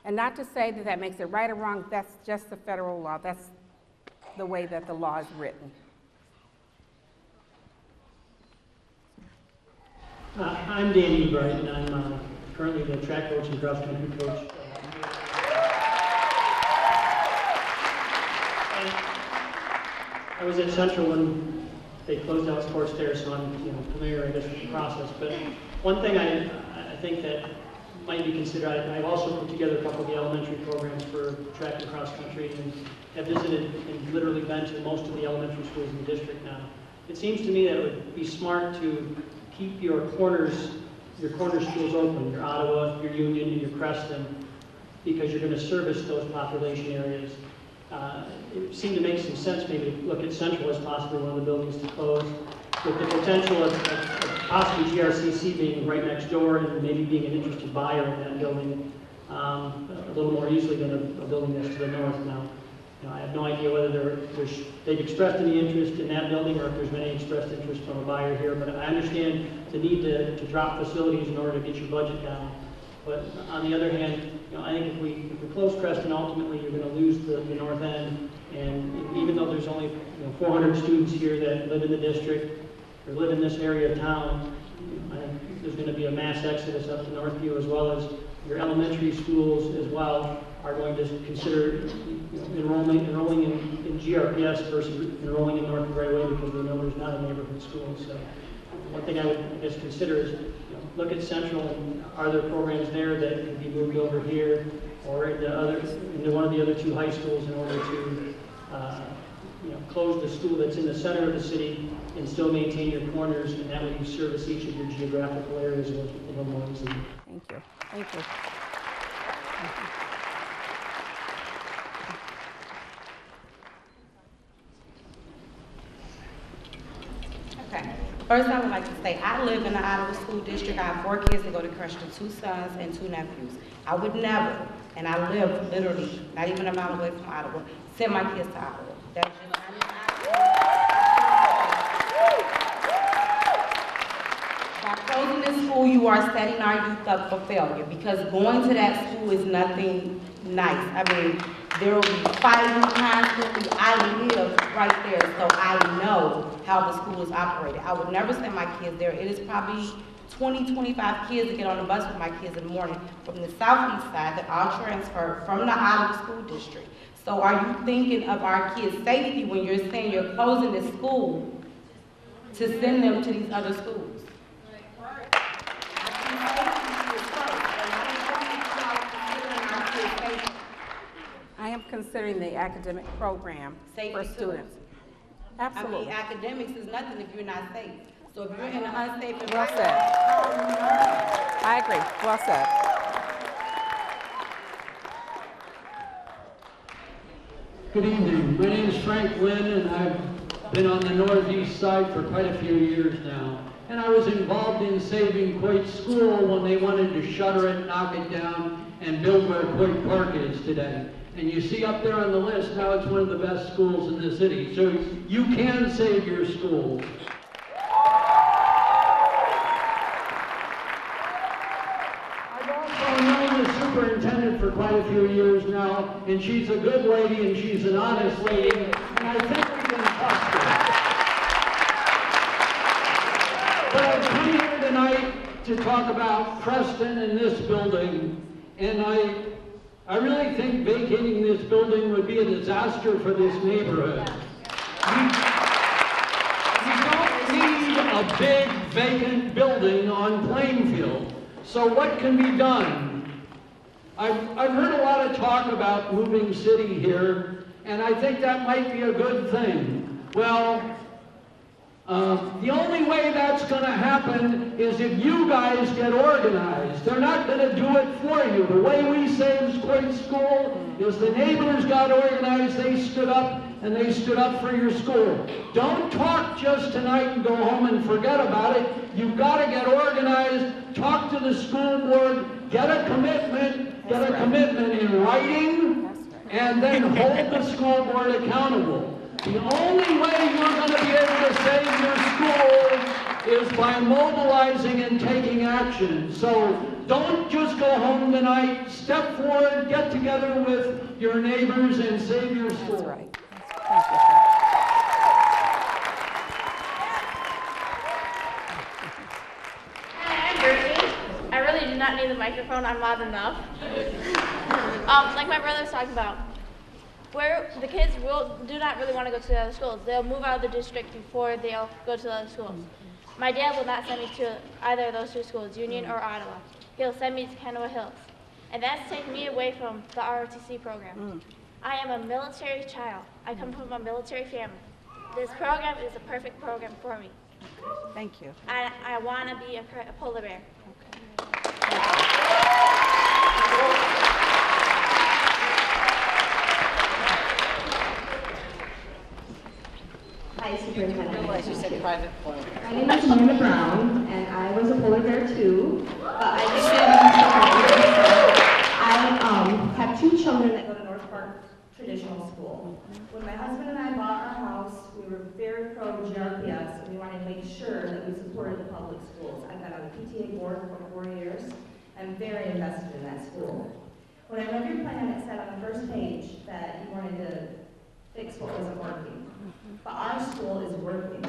And not to say that that makes it right or wrong, that's just the federal law. That's the way that the law is written. I'm Danny Bright, and I'm currently the track coach and cross country coach. I was at Central when they closed out sports there, so I'm familiar, I guess, with the process. But one thing I think that might be considered, I've also put together a couple of the elementary programs for track and cross country, and have visited and literally been to most of the elementary schools in the district now. It seems to me that it would be smart to keep your corner schools open, your Ottawa, your Union, and your Creston, because you're going to service those population areas. It seemed to make some sense maybe to look at Central as possibly one of the buildings to close, with the potential of possibly GRCC being right next door and maybe being an interested buyer in that building a little more easily than a building that's to the north now. I have no idea whether they've expressed any interest in that building or if there's been any expressed interest from a buyer here, but I understand the need to drop facilities in order to get your budget down. But on the other hand, I think if we close Creston, ultimately you're going to lose the north end. And even though there's only 400 students here that live in the district or live in this area of town, I think there's going to be a mass exodus up to Northview, as well as your elementary schools as well are going to consider enrolling in GRPS versus enrolling in North Brightway, because they know there's not a neighborhood school. So one thing I would, I guess, consider is look at Central, and are there programs there that could be moved over here or into one of the other two high schools in order to close the school that's in the center of the city and still maintain your corners, and that way you service each of your geographical areas a little more easily. Thank you. Thank you. Okay. First, I would like to say I live in the Ottawa School District. I have 4 kids that go to Creston, 2 sons and 2 nephews. I would never, and I live literally not even a mile away from Ottawa, send my kids to Ottawa. That's just by closing this school, you are setting our youth up for failure, because going to that school is nothing nice. I mean, there will be fighting constantly. I live right there, so I know how the school is operated. I would never send my kids there. It is probably 20, 25 kids that get on the bus with my kids in the morning from the southeast side that all transfer from the out of the school district. So are you thinking of our kids' safety when you're saying you're closing the school to send them to these other schools? I am considering the academic program for students. Absolutely. I mean, academics is nothing if you're not safe. So if you're in an unsafe environment. Well said. I agree. Well said. Good evening. My name is Frank Lynn, and I've been on the northeast side for quite a few years now. And I was involved in saving Coit School when they wanted to shutter it, knock it down, and build where Coit Park is today. And you see up there on the list, now it's one of the best schools in the city. So you can save your schools. I've also known the superintendent for quite a few years now, and she's a good lady and she's an honest lady, and I think we can trust her. But I've come here tonight to talk about Creston and this building, and I really think vacating this building would be a disaster for this neighborhood. We don't need a big vacant building on Plainfield. So what can be done? I've heard a lot of talk about moving city here, and I think that might be a good thing. Well, the only way that's going to happen is if you guys get organized. They're not going to do it for you. The way we saved Coit School is the neighbors got organized, they stood up, and they stood up for your school. Don't talk just tonight and go home and forget about it. You've got to get organized, talk to the school board, get a commitment in writing, and then hold the school board accountable. The only way you're going to be able to save your school is by mobilizing and taking action. So don't just go home tonight. Step forward, get together with your neighbors, and save your school. That's right. Thank you, sir. Hi, I'm Brittany. I really do not need the microphone. I'm loud enough. Like my brother was talking about, where the kids do not really want to go to the other schools. They'll move out of the district before they'll go to the other schools. My dad will not send me to either of those two schools, Union or Ottawa. He'll send me to Kenowa Hills. And that's taking me away from the ROTC program. I am a military child. I come from a military family. This program is a perfect program for me. Thank you. I want to be a polar bear. Hi, Superintendent. Realize you said private point. My name is Amanda Brown, and I was a polar bear too, but I have two children that go to North Park Traditional School. When my husband and I bought our house, we were very pro GRPS, and we wanted to make sure that we supported the public schools. I've been on the PTA board for 4 years. I'm very invested in that school. When I read your plan, it said on the first page that you wanted to fix what wasn't working. But our school is working.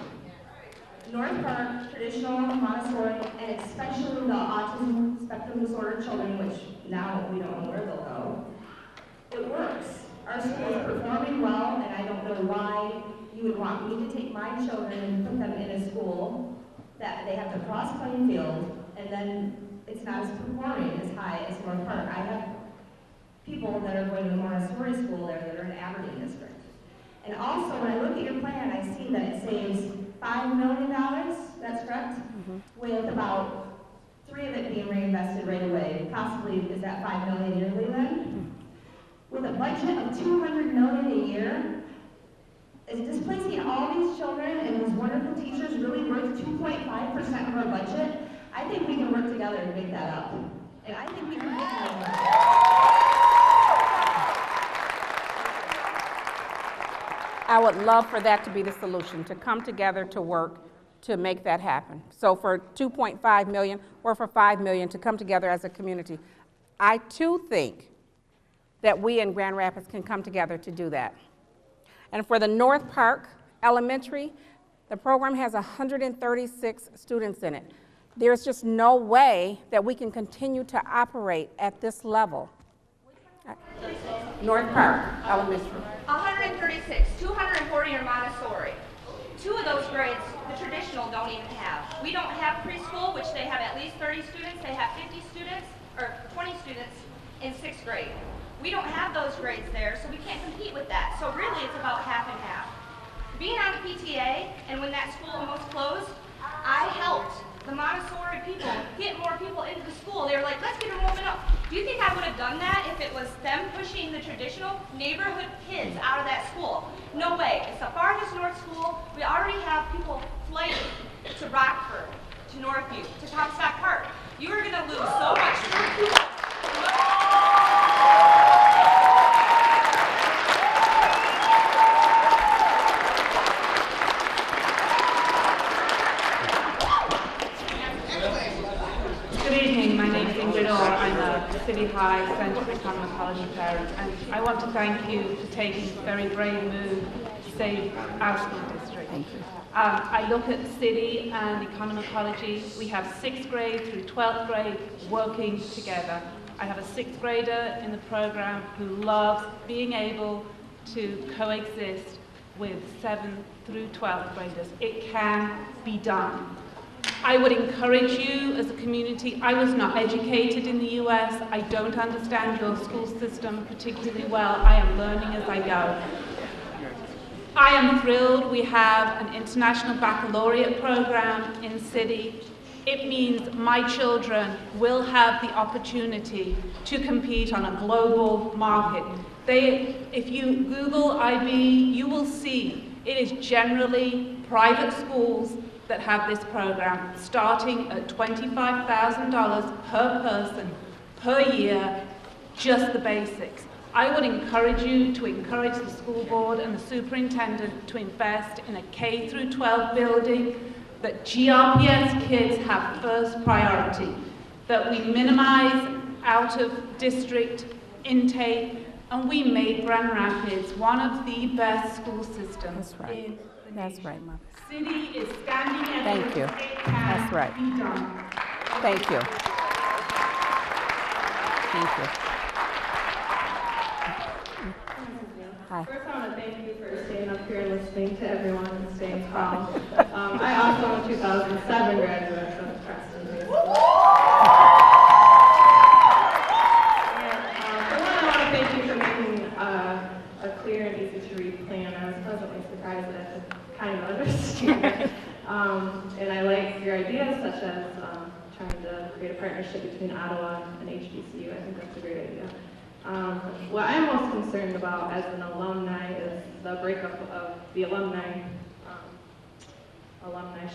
North Park, Traditional, Montessori, and especially the autism spectrum disorder children, which now we don't know where they'll go, it works. Our school is performing well, and I don't know why you would want me to take my children and put them in a school that they have to cross Plainfield, and then it's not as performing as high as North Park. I have people that are going to the Montessori school there that are in Aberdeen district. And also, when I look at your plan, I see that it saves $5 million, that's correct? With about 3 of it being reinvested right away. Possibly, is that $5 million yearly then? With a budget of $200 million a year, is displacing all these children and these wonderful teachers really worth 2.5% of our budget? I think we can work together to make that up. And I think we can make that I would love for that to be the solution, to come together to work to make that happen. So for 2.5 million or for 5 million to come together as a community. I too think that we in Grand Rapids can come together to do that. And for the North Park Elementary, the program has 136 students in it. There's just no way that we can continue to operate at this level. North Park Elementary. 136, 240 are Montessori. 2 of those grades, the traditional don't even have. We don't have preschool, which they have at least 30 students. They have 50 students, or 20 students in 6th grade. We don't have those grades there, so we can't compete with that. So really, it's about half and half. Being on the PTA, and when that school almost closed, I helped the Montessori people get more people into the school. They were like, let's get them moving up. Do you think I would have done that if it was them pushing the traditional neighborhood kids out of that school? No way. It's the farthest north school. We already have people flighting to Rockford, to Northview, to Comstock Park. You are going to lose so much. Good evening, my name is Weatherall. I'm a City High Centre for Economicology parent, and I want to thank you for taking a very brave move to save our school district. Thank you. I look at the city and economicology. We have 6th grade through 12th grade working together. I have a 6th grader in the program who loves being able to coexist with 7th through 12th graders. It can be done. I would encourage you as a community. I was not educated in the US. I don't understand your school system particularly well. I am learning as I go. I am thrilled we have an international baccalaureate program in city. It means my children will have the opportunity to compete on a global market. If you Google IB, you will see it is generally private schools that have this program, starting at $25,000 per person per year, just the basics. I would encourage you to encourage the school board and the superintendent to invest in a K through 12 building, that GRPS kids have first priority, that we minimize out of district intake, and we make Grand Rapids one of the best school systems. That's right. That's right, Mother. City is standing at Thank you. That's right. be done. Thank you. Thank you. Hi. First, I want to thank you for staying up here and listening to everyone and staying calm. I also am a 2007 graduate from Creston High School. For one, I want to thank you for making a clear and easy to read plan. I was pleasantly surprised that I could kind of understand it. And I like your ideas, such as trying to create a partnership between Ottawa and HBCU. I think that's a great idea. What I'm most concerned about as an alumni is the breakup of the alumni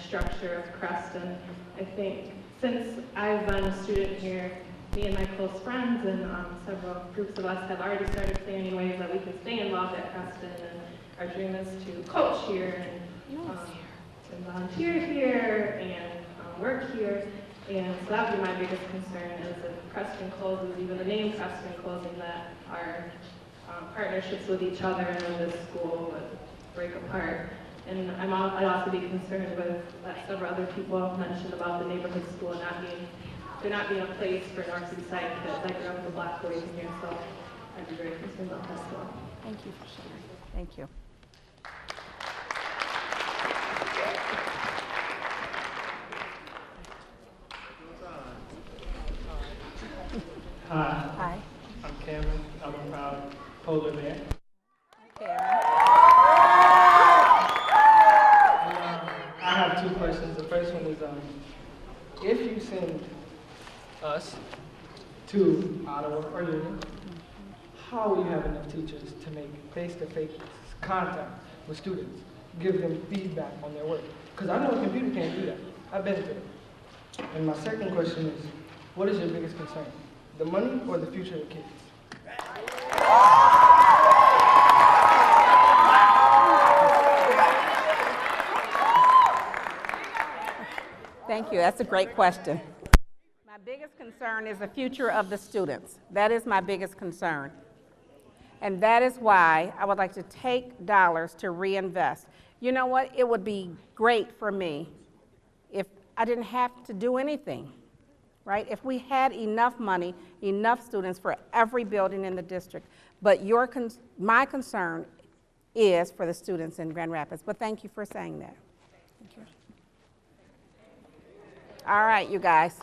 structure of Creston. I think since I've been a student here, me and my close friends and several groups of us have already started planning ways that we can stay involved at Creston, and our dream is to coach here and to volunteer here and work here. And so that would be my biggest concern, is if Creston closes, even the name Creston closing, that our partnerships with each other and with this school would break apart. And I'd also be concerned with that several other people mentioned about the neighborhood school not being a place for North Side kids. I grew up with the Black boys in here, so I'd be very concerned about that as well. Thank you for sharing. Thank you. Hi. I'm Cameron. I'm a proud polar bear. I have 2 questions. The first one is, if you send us to Ottawa or Union, how will you have enough teachers to make face-to-face contact with students, give them feedback on their work? Because I know a computer can't do that. I've been through it. And my second question is, what is your biggest concern? The money or the future of the kids? Thank you. That's a great question. My biggest concern is the future of the students. That is my biggest concern. And that is why I would like to take dollars to reinvest. You know what? It would be great for me if I didn't have to do anything, right? If we had enough money, enough students for every building in the district. But my concern is for the students in Grand Rapids. But thank you for saying that. Thank you. All right, you guys.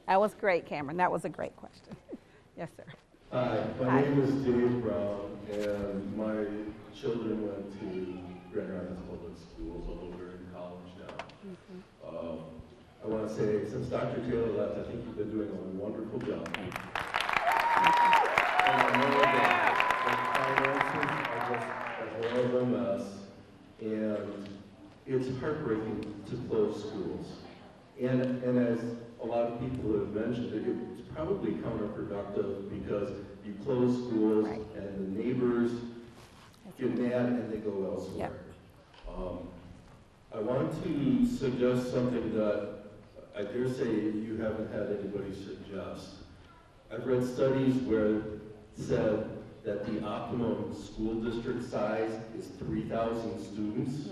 That was great, Cameron. That was a great question. Yes, sir. Hi, my name is Dave Brown, and my children went to Grand Rapids Public Schools, although they're in college now. I want to say, since Dr. Taylor left, I think you've been doing a wonderful job. And I know that the finances are just a horrible mess, and it's heartbreaking to close schools. And as a lot of people have mentioned, it's probably counterproductive because you close schools and the neighbors get mad and they go elsewhere. I want to suggest something that I dare say you haven't had anybody suggest. I've read studies where it said that the optimum school district size is 3,000 students.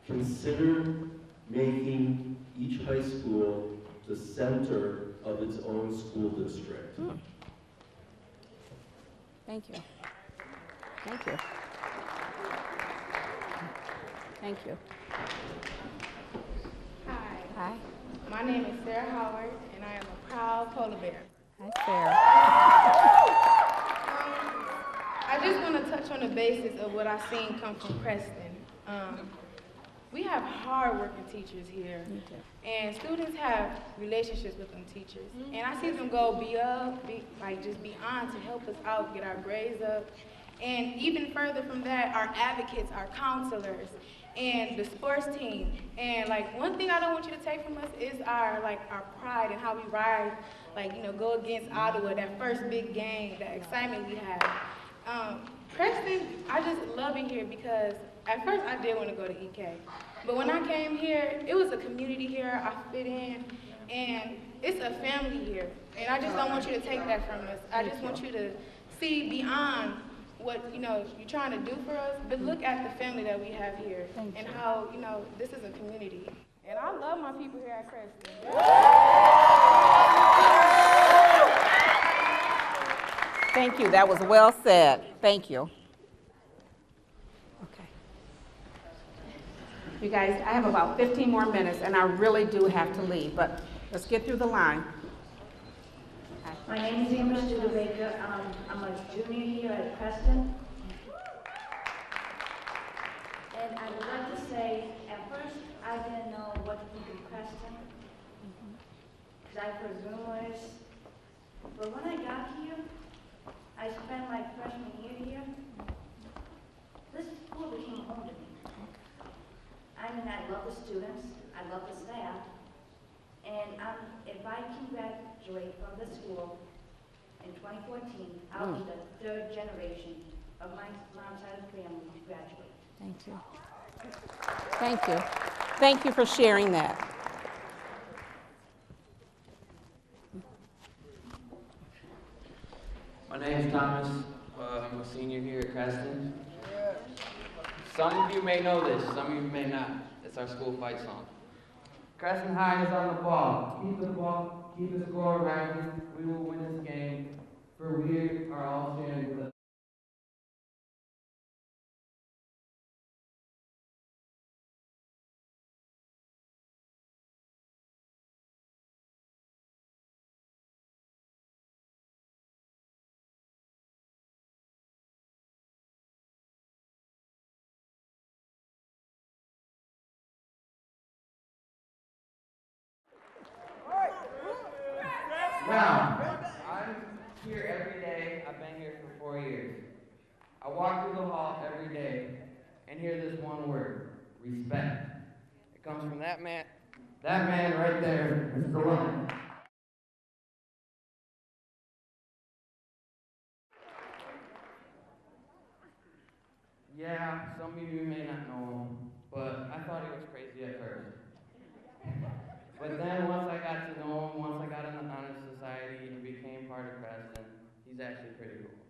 Consider making each high school the center of its own school district. Thank you. Thank you. Thank you. Hi. Hi. My name is Sarah Howard, and I am a proud polar bear. Hi, Sarah. I just want to touch on the basis of what I've seen come from Creston. We have hard-working teachers here, and students have relationships with them teachers. And I see them go just beyond to help us out, get our grades up. And even further from that, our advocates, our counselors, and the sports team. And one thing I don't want you to take from us is our pride and how we ride, go against Ottawa, that first big game, that excitement we have. Creston, I just love it here because at first I did want to go to EK. But when I came here, it was a community here, I fit in, and it's a family here. And I just don't want you to take that from us. I just want you to see beyond what you're trying to do for us, but look at the family that we have here and how this is a community. And I love my people here at Creston. Thank you. That was well said. Thank you. Okay. You guys, I have about 15 more minutes, and I really do have to leave, but let's get through the line. My name is Amber Studebaker. I'm a junior here at Creston. And I would like to say, at first, I didn't know what to think of Creston, because I've heard rumors. But when I got here, I spent my freshman year here. This school became home to me. I mean, I love the students, I love the staff, and if I can graduate from this school in 2014, I'll be the third generation of my mom's side of the family to graduate. Thank you. Thank you. Thank you for sharing that. My name is Thomas. I'm a senior here at Creston. Some of you may know this, some of you may not. It's our school fight song. Creston High is on the ball. Keep the ball, keep the score rising. We will win this game, for we are all cheering for the Now, I'm here every day. I've been here for 4 years. I walk through the hall every day and hear this one word, respect. It comes from that man right there, Mr. William. Yeah, some of you may not know him, but I thought he was crazy at first. But then once I got to know him, once I got in the honor society and became part of Creston, he's actually pretty cool.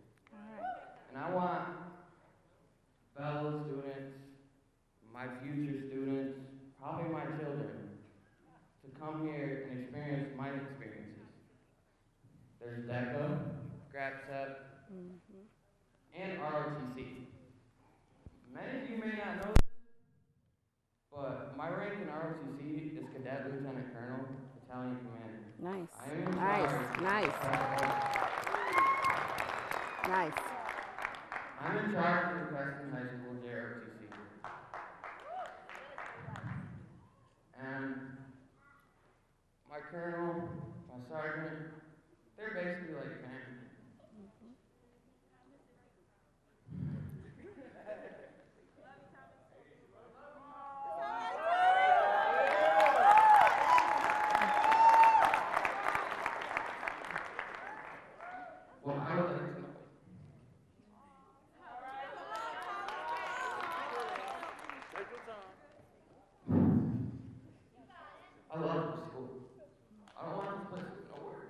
And I want fellow students, my future students, probably my children, to come here and experience my experiences. There's DECA, GRPS, and ROTC. Many of you may not know this, but my rank in ROTC is Cadet Lieutenant Colonel, Battalion Commander. Nice. I am in Nice. charge. Nice. Nice. I'm in charge of the Creston High School GRPS. And my colonel, my sergeant, they're basically like family. Well, I would like to know. I love this school. I don't want this place to go nowhere.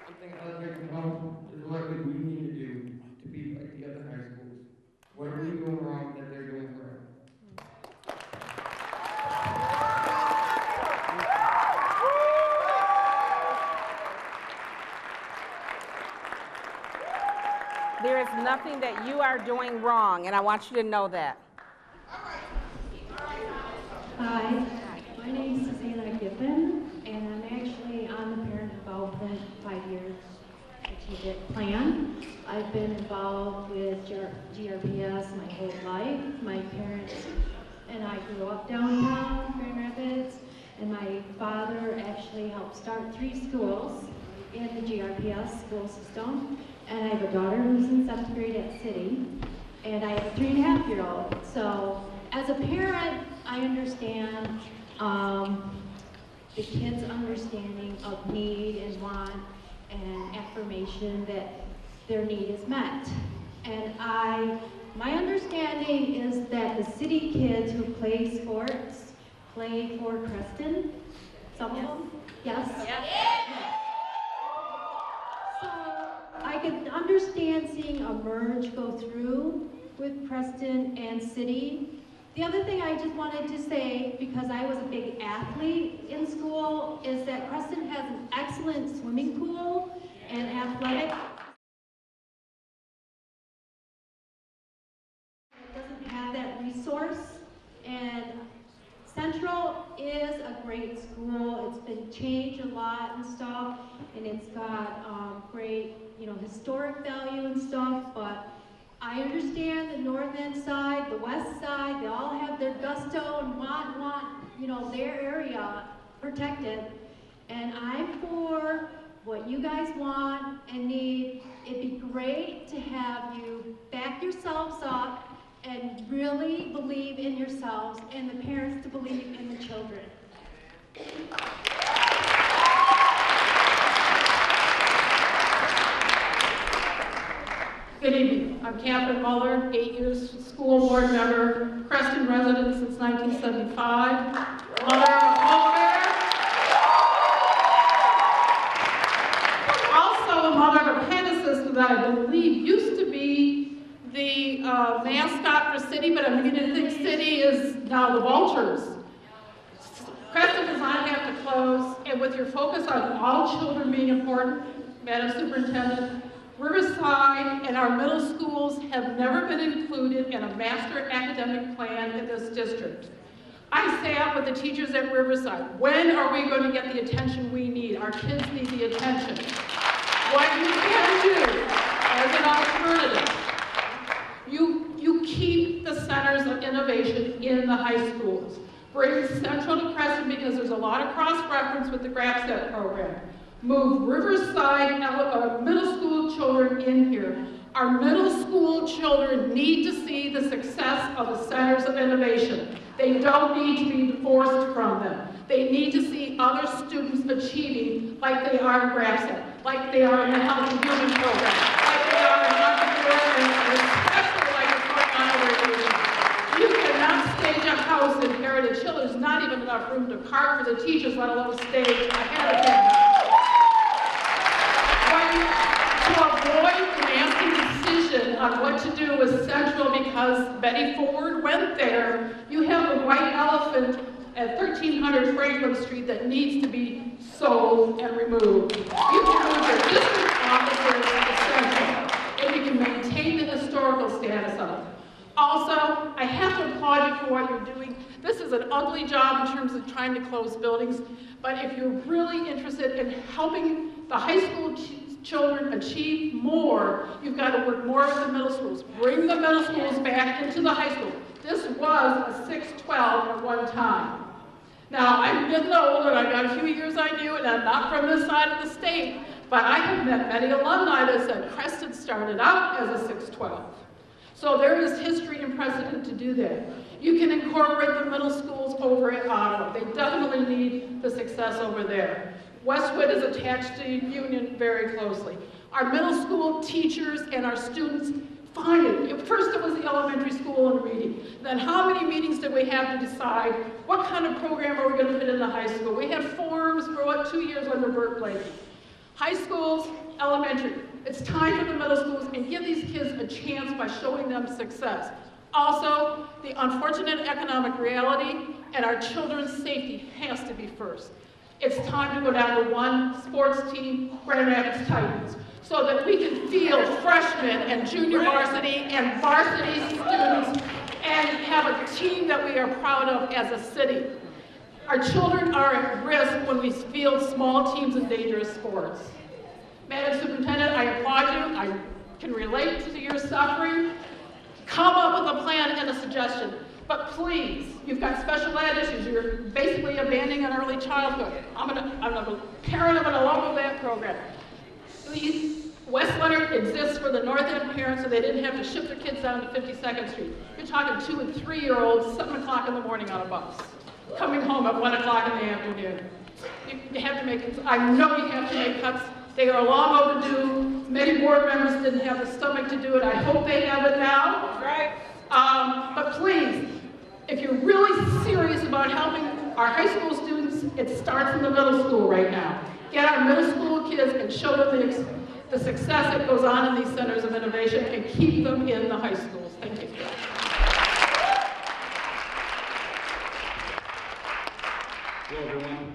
One thing I'd like to know is what we need to do to be like the other high schools. What are we doing wrong that they're doing right? There is nothing that you are doing wrong, and I want you to know that. Hi, my name is Susanna Giffen, and I'm actually on the Parent Involvement 5-year strategic plan. I've been involved with GRPS my whole life. My parents and I grew up downtown Grand Rapids, and my father actually helped start 3 schools in the GRPS school system. And I have a daughter who's in 7th grade at City, and I have a 3.5-year-old. So as a parent, I understand the kids' understanding of need and want and affirmation that their need is met. And my understanding is that the city kids who play sports play for Creston. Some of them? Yes? Yes. So I could understand seeing a merge go through with Creston and City. The other thing I just wanted to say, because I was a big athlete in school, is that Creston has an excellent swimming pool and athletic. It doesn't have that resource, and Central is a great school. It's been changed a lot and stuff, and it's got great, historic value and stuff, but I understand the north end side, the west side, they all have their gusto and want, their area protected. And I'm for what you guys want and need. It'd be great to have you back yourselves up and really believe in yourselves, and the parents to believe in the children. Good evening. I'm Catherine Muller, 8 years school board member, Creston resident since 1975, mother of a polar bear. Also a mother of a Pegasus that I believe used to be the mascot for City, but I'm beginning to think City is now the Vultures. Creston does not have to close, and with your focus on all children being important, Madam Superintendent, Riverside and our middle schools have never been included in a master academic plan in this district. I sat with the teachers at Riverside. When are we going to get the attention we need? Our kids need the attention. What you can do as an alternative, you keep the centers of innovation in the high schools. Bring Central to Creston because there's a lot of cross-reference with the GRPS program. Move Riverside middle school children in here. Our middle school children need to see the success of the centers of innovation. They don't need to be forced from them. They need to see other students achieving like they are in GRPS, like they are in the Health and Human Program, like they are in entrepreneurship, and especially like it's going on over here. You enough room to park for the teachers, let alone stage ahead of them. To avoid the nasty decision on what to do with Central because Betty Ford went there, you have a white elephant at 1300 Franklin Street that needs to be sold and removed. You can move your district offices to Central, and you can maintain the historical status of it. Also, I have to applaud you for what you're doing. This is an ugly job in terms of trying to close buildings, but if you're really interested in helping the high school children achieve more, you've got to work more with the middle schools. Bring the middle schools back into the high school. This was a 612 at one time. Now, I'm getting old and I got a few years I knew, and I'm not from this side of the state, but I have met many alumni that said Creston started out as a 612. So there is history and precedent to do that. You can incorporate the middle schools over at Ottawa. They definitely need the success over there. Westwood is attached to Union very closely. Our middle school teachers and our students find it. First it was the elementary school and reading. Then how many meetings did we have to decide what kind of program are we going to fit in the high school? We had forums for 2 years under Burt Blakey. High schools, elementary. It's time for the middle schools and give these kids a chance by showing them success. Also, the unfortunate economic reality and our children's safety has to be first. It's time to go down to one sports team, Grand Rapids Titans, so that we can field freshmen and junior varsity and varsity students and have a team that we are proud of as a city. Our children are at risk when we field small teams in dangerous sports. Madam Superintendent, I applaud you. I can relate to your suffering. Come up with a plan and a suggestion. But please, you've got special ed issues. You're basically abandoning an early childhood. I'm a parent of an alum of that program. Please, West Leonard exists for the North End parents so they didn't have to ship their kids down to 52nd Street. You're talking 2 and 3-year-olds, 7 o'clock in the morning on a bus, coming home at 1 o'clock in the afternoon. You have to make, I know you have to make cuts. They are long overdue. Many board members didn't have the stomach to do it. I hope they have it now. Right. But please, if you're really serious about helping our high school students, it starts in the middle school right now. Get our middle school kids and show them the success that goes on in these centers of innovation and keep them in the high schools. Thank you. Hello everyone,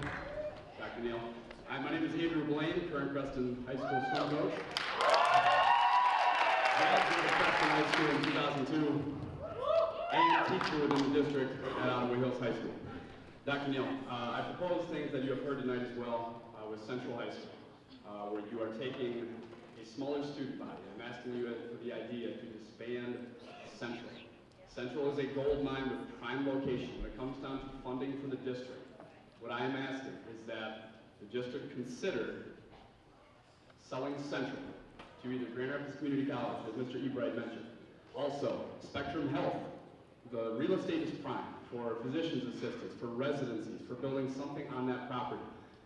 Dr. Neal. Hi, my name is Andrew Blaine, current Creston High School swim coach. I graduated Creston High School in 2002 and teacher within the district at Ottawa Hills High School. Dr. Neal, I propose things that you have heard tonight as well with Central High School, where you are taking a smaller student body. I'm asking you for the idea to disband Central. Central is a gold mine with prime location. When it comes down to funding for the district, what I am asking is that the district consider selling Central to either Grand Rapids Community College, as Mr. Ebright mentioned. Also, Spectrum Health. The real estate is prime for physician's assistants, for residencies, for building something on that property.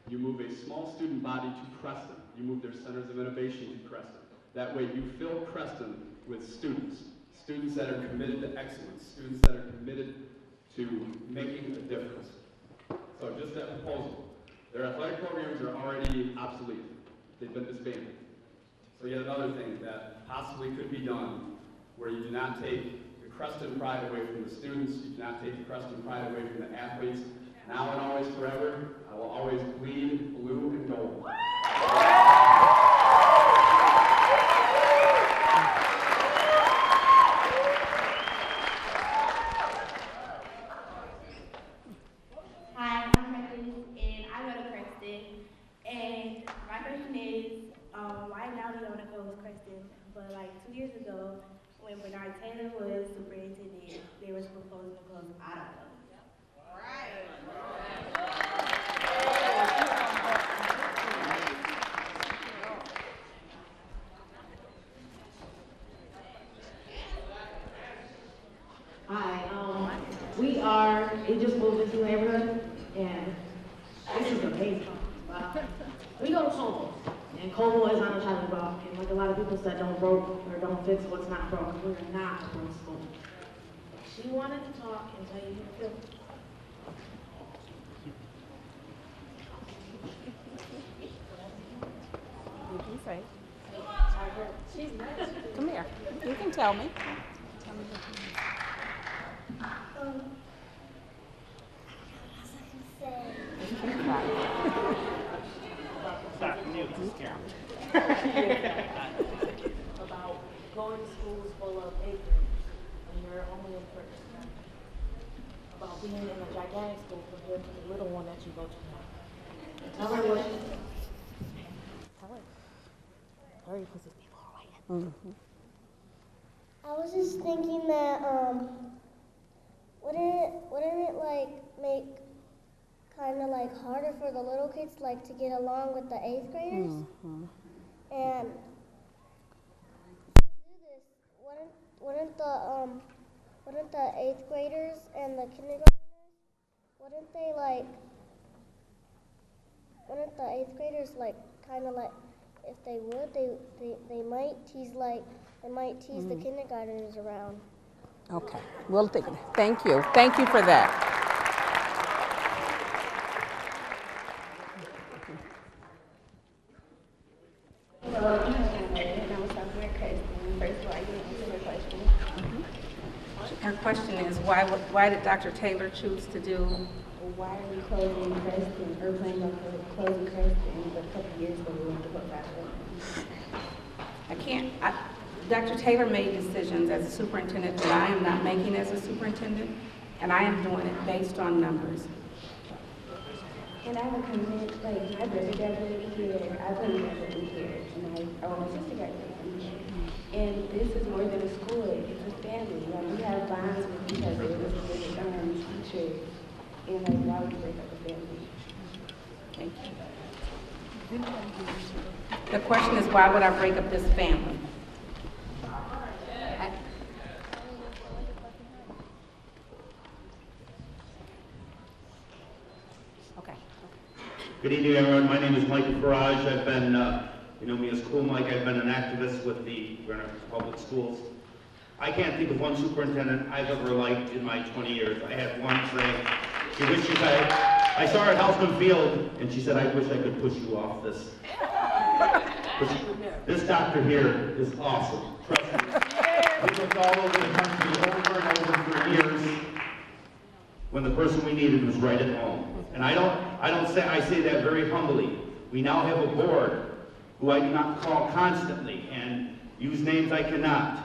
You move a small student body to Creston. You move their centers of innovation to Creston. That way you fill Creston with students. Students that are committed to excellence. Students that are committed to making a difference. So just that proposal. Their athletic programs are already obsolete. They've been disbanded. So yet another thing that possibly could be done where you do not take the Creston pride away from the students, you do not take the Creston pride away from the athletes. Now and always forever, I will always bleed blue and gold. Hi, I'm Mathis, and I go to Creston. And my question is, right now we don't want to close Creston, but like 2 years ago, when Bernard Taylor was superintendent, they were proposing to close Ottawa. Hi, we are, it just moved into the neighborhood, and this is amazing. We go to Coble, and Coble is on the chopping block, and like a lot of people said, don't broke or don't fix what's not broke. We're not a broke school. She wanted to talk and tell you her feelings. tell me. About going to schools full of acres and you're only in first. About being in a gigantic school compared to the little one that you go to now. Tell her what. Tell her. Hurry, because these people are waiting. I was just thinking that wouldn't it like make kind of like harder for the little kids like to get along with the 8th graders? And to do this, wouldn't the 8th graders and the kindergartners wouldn't the 8th graders like kind of like if they would they might tease the kindergartners around. Okay, we'll think of that. Thank you. Thank you for that. Hello, and I was talking with Creston. First of all, I didn't answer her question. Her question is, why did Dr. Taylor choose to do? Why are we closing Creston, or planning on closing Creston, but a couple of years ago we wanted to put back up? Dr. Taylor made decisions as a superintendent that I am not making as a superintendent, and I am doing it based on numbers. And I have a comment, like, my brother graduated here, I believe graduated here, and my sister graduated from here. And this is more than a school, it's a family. Like, we have bonds with each other, with teachers, and like, why would you break up a family? Thank you. The question is, why would I break up this family? Good evening, everyone. My name is Michael Farage. I've been, you know me as Cool Mike. I've been an activist with the Grand Rapids Public Schools. I can't think of one superintendent I've ever liked in my 20 years. I had one say, she wishes I saw her at Houseman Field, and she said, I wish I could push you off this. This doctor here is awesome. Trust me. We looked all over the country, over and over for years, when the person we needed was right at home. And I say that very humbly. We now have a board who I do not call constantly and use names I cannot.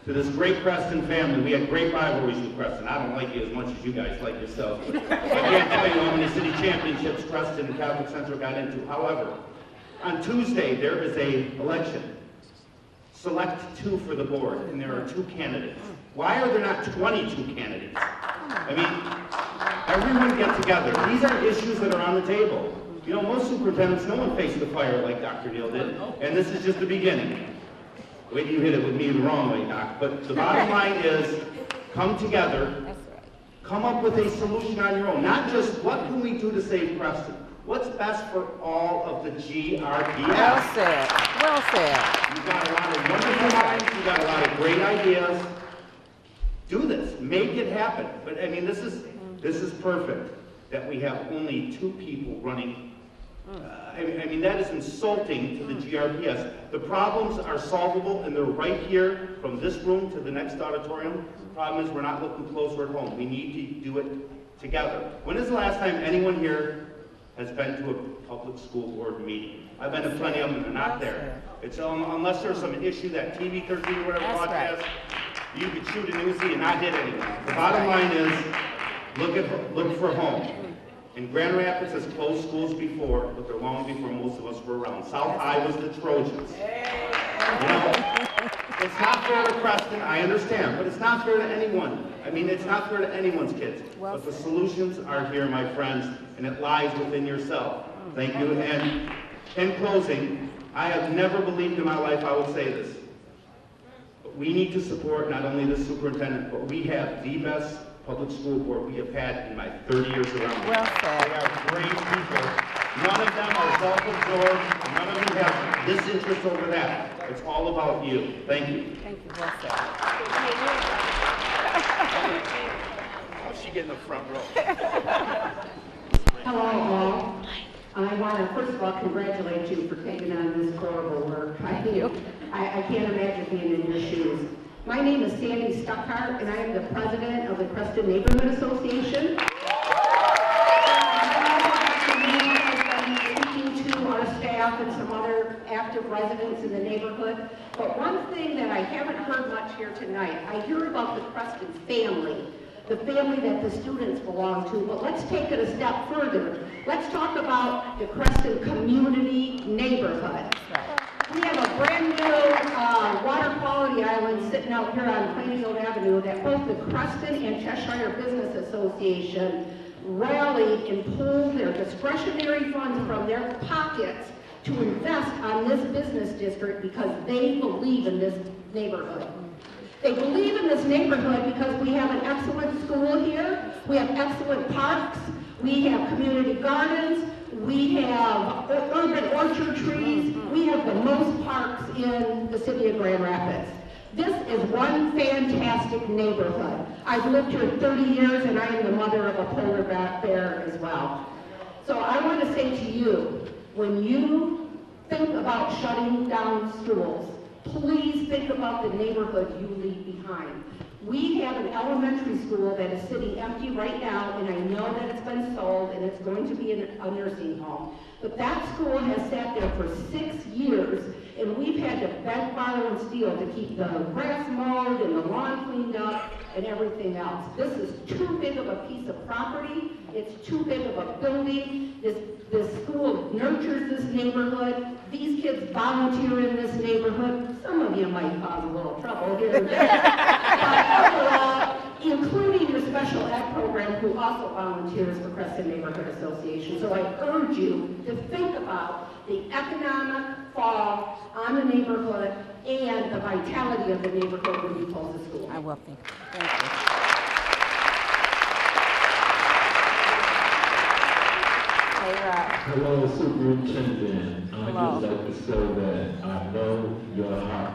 To this great Creston family, we had great rivalries with Creston. I don't like you as much as you guys like yourselves. But I can't tell you how many city championships Creston and Catholic Central got into. However, on Tuesday, there is an election. Select 2 for the board, and there are 2 candidates. Why are there not 22 candidates? I mean, everyone get together. These are issues that are on the table. You know, most superintendents, no one faced the fire like Dr. Neal did, and this is just the beginning. Wait till you hit it with me the wrong way, Doc. But the bottom line is, come together, come up with a solution on your own. Not just, what can we do to save Creston? What's best for all of the GRPS? Well said. Well said. You've got a lot of wonderful minds. You've got a lot of great ideas. Do this. Make it happen. But I mean, this is perfect that we have only 2 people running. I mean, that is insulting to the GRPS. The problems are solvable, and they're right here from this room to the next auditorium. The problem is we're not looking closer at home. We need to do it together. When is the last time anyone here has been to a public school board meeting? I've been to plenty of them, and they're not there. It's unless there's some issue that TV 13 or whatever broadcast, you could shoot an Uzi and not hit anyone. The bottom line is, look for home. And Grand Rapids has closed schools before, but they're long before most of us were around. South High was the Trojans. You know, it's not fair to Creston, I understand, but it's not fair to anyone. I mean, it's not fair to anyone's kids. But the solutions are here, my friends, and it lies within yourself. Thank you. And in closing, I have never believed in my life I would say this. But we need to support not only the superintendent, but we have the best public school board we have had in my 30 years around. Well said. They are great people. None of them are self-absorbed. None of them have this interest over that. It's all about you. Thank you. Thank you. Well said. How's she getting the front row? Hello, all. I want to, first of all, congratulate you for taking on this horrible work. I can't imagine being in your shoes. My name is Sandy Stuckhart, and I am the president of the Creston Neighborhood Association. Speaking to our staff and some other active residents in the neighborhood, but one thing that I haven't heard much here tonight, I hear about the Creston family, the family that the students belong to, but let's take it a step further. Let's talk about the Creston community neighborhood. We have a brand new water quality island sitting out here on Plainfield Avenue that both the Creston and Cheshire Business Association rallied and pulled their discretionary funds from their pockets to invest on this business district because they believe in this neighborhood. They believe in this neighborhood because we have an excellent school here, we have excellent parks, we have community gardens, we have urban orchard trees, we have the most parks in the city of Grand Rapids. This is one fantastic neighborhood. I've lived here 30 years and I am the mother of a polar bear as well. So I want to say to you, when you think about shutting down schools, please think about the neighborhood you leave behind. We have an elementary school that is sitting empty right now, and I know that it's been sold and it's going to be a nursing home. But that school has sat there for 6 years, and we've had to beg, borrow, and steal to keep the grass mowed and the lawn cleaned up and everything else. This is too big of a piece of property. It's too big of a building. This school nurtures this neighborhood. These kids volunteer in this neighborhood. Some of you might cause a little trouble here and there. But overall, including the special ed program who also volunteers for Creston Neighborhood Association. So I urge you to think about the economic fall on the neighborhood and the vitality of the neighborhood when you close the school. I will think. Thank you. Hello, Superintendent. I'd Hello. just like to say that I know your heart.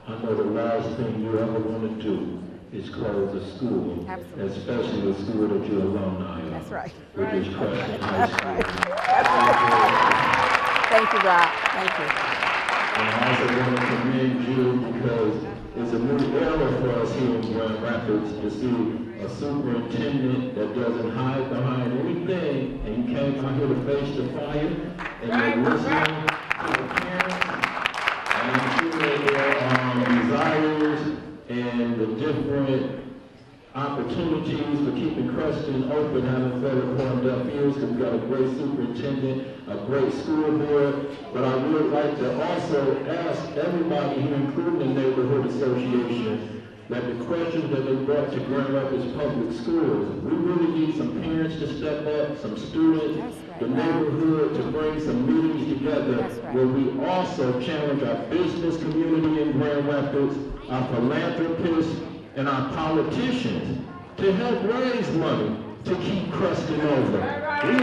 I know the last thing you ever want to do is close a school, Absolutely. especially a school that you're alumni of. That's right. Which is Creston High School. That's right. Thank you, Rob. Thank you. And I also want to commend you because it's a new era for us here in Grand Rapids to see a superintendent that doesn't hide behind anything, and you came out here to face the fire, and you're listening to the parents, and to their desires, and the different opportunities for keeping Creston open, having fed upon deaf ears, because we've got a great superintendent, a great school board, but I would like to also ask everybody here, including the Neighborhood Association, that the questions that they brought to Grand Rapids Public Schools, we really need some parents to step up, some students, the neighborhood to bring some meetings together where we also challenge our business community in Grand Rapids, our philanthropists, and our politicians to help raise money to keep Creston over. We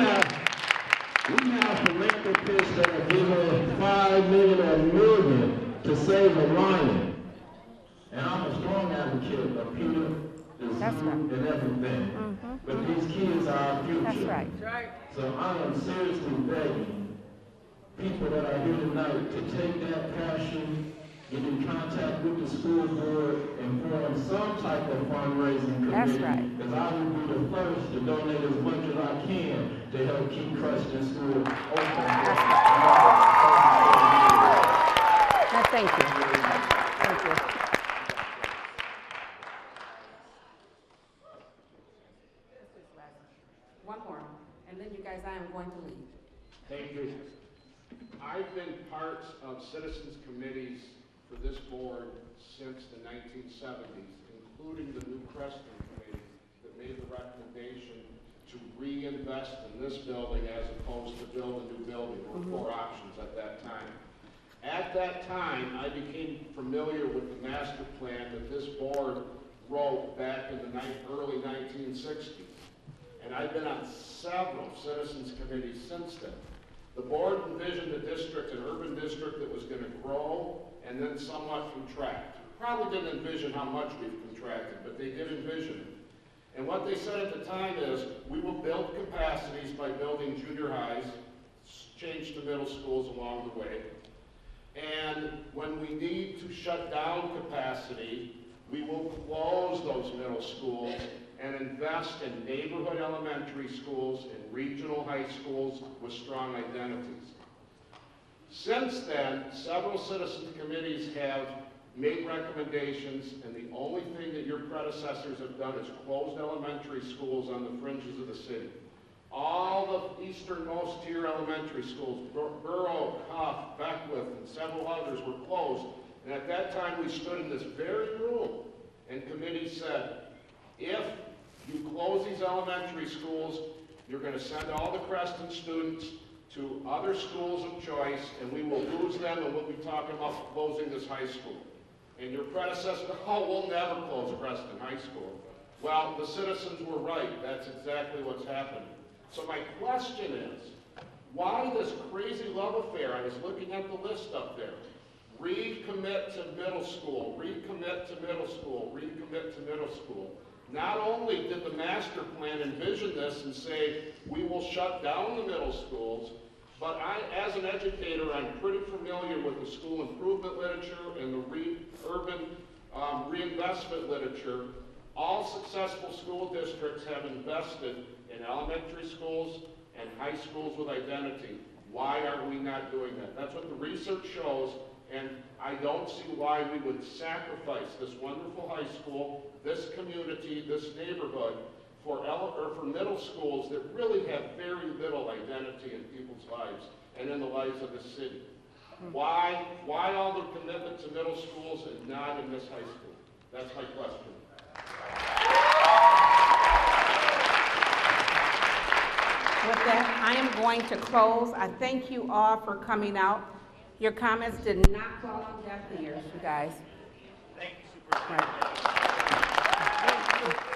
have philanthropists that are giving $5 million or $1 million to save a lion. And I'm a strong advocate of Peter, the zoo, and everything. But these kids are our future. That's right. So I am seriously begging people that are here tonight to take that passion, get in contact with the school board, and form some type of fundraising committee. That's right. Because I will be the first to donate as much as I can to help keep Creston School open. Thank you. Thank you. One more, and then you guys, I am going to leave. Thank you. I've been part of citizens committees for this board since the 1970s, including the new Creston committee that made the recommendation to reinvest in this building as opposed to build a new building. There were 4 options at that time. At that time, I became familiar with the master plan that this board wrote back in the early 1960s. And I've been on several citizens committees since then. The board envisioned a district, an urban district that was going to grow and then somewhat contract. Probably didn't envision how much we've contracted, but they did envision it. And what they said at the time is, we will build capacities by building junior highs, change to middle schools along the way. And when we need to shut down capacity, We will close those middle schools and invest in neighborhood elementary schools and regional high schools with strong identities. Since then, several citizens committees have made recommendations, and the only thing that your predecessors have done is closed elementary schools on the fringes of the city. All the easternmost tier elementary schools, Borough, Cuff, Beckwith, and several others were closed. And at that time, we stood in this very room, and committee said, if you close these elementary schools, you're going to send all the Creston students to other schools of choice, and we will lose them, and we'll be talking about closing this high school. And your predecessor, oh, we'll never close Creston High School. Well, the citizens were right. That's exactly what's happening. So my question is, why this crazy love affair? I was looking at the list up there. Recommit to middle school, recommit to middle school, recommit to middle school. Not only did the master plan envision this and say, we will shut down the middle schools, but I, as an educator, I'm pretty familiar with the school improvement literature and the urban reinvestment literature. All successful school districts have invested in elementary schools and high schools with identity. Why are we not doing that? That's what the research shows, and I don't see why we would sacrifice this wonderful high school, this community, this neighborhood, for middle schools that really have very little identity in people's lives and in the lives of the city. Why all the commitment to middle schools and not in this high school? That's my question. With that, I am going to close. I thank you all for coming out. Your comments did not fall on deaf ears, you guys. Thank you, Superintendent. Right.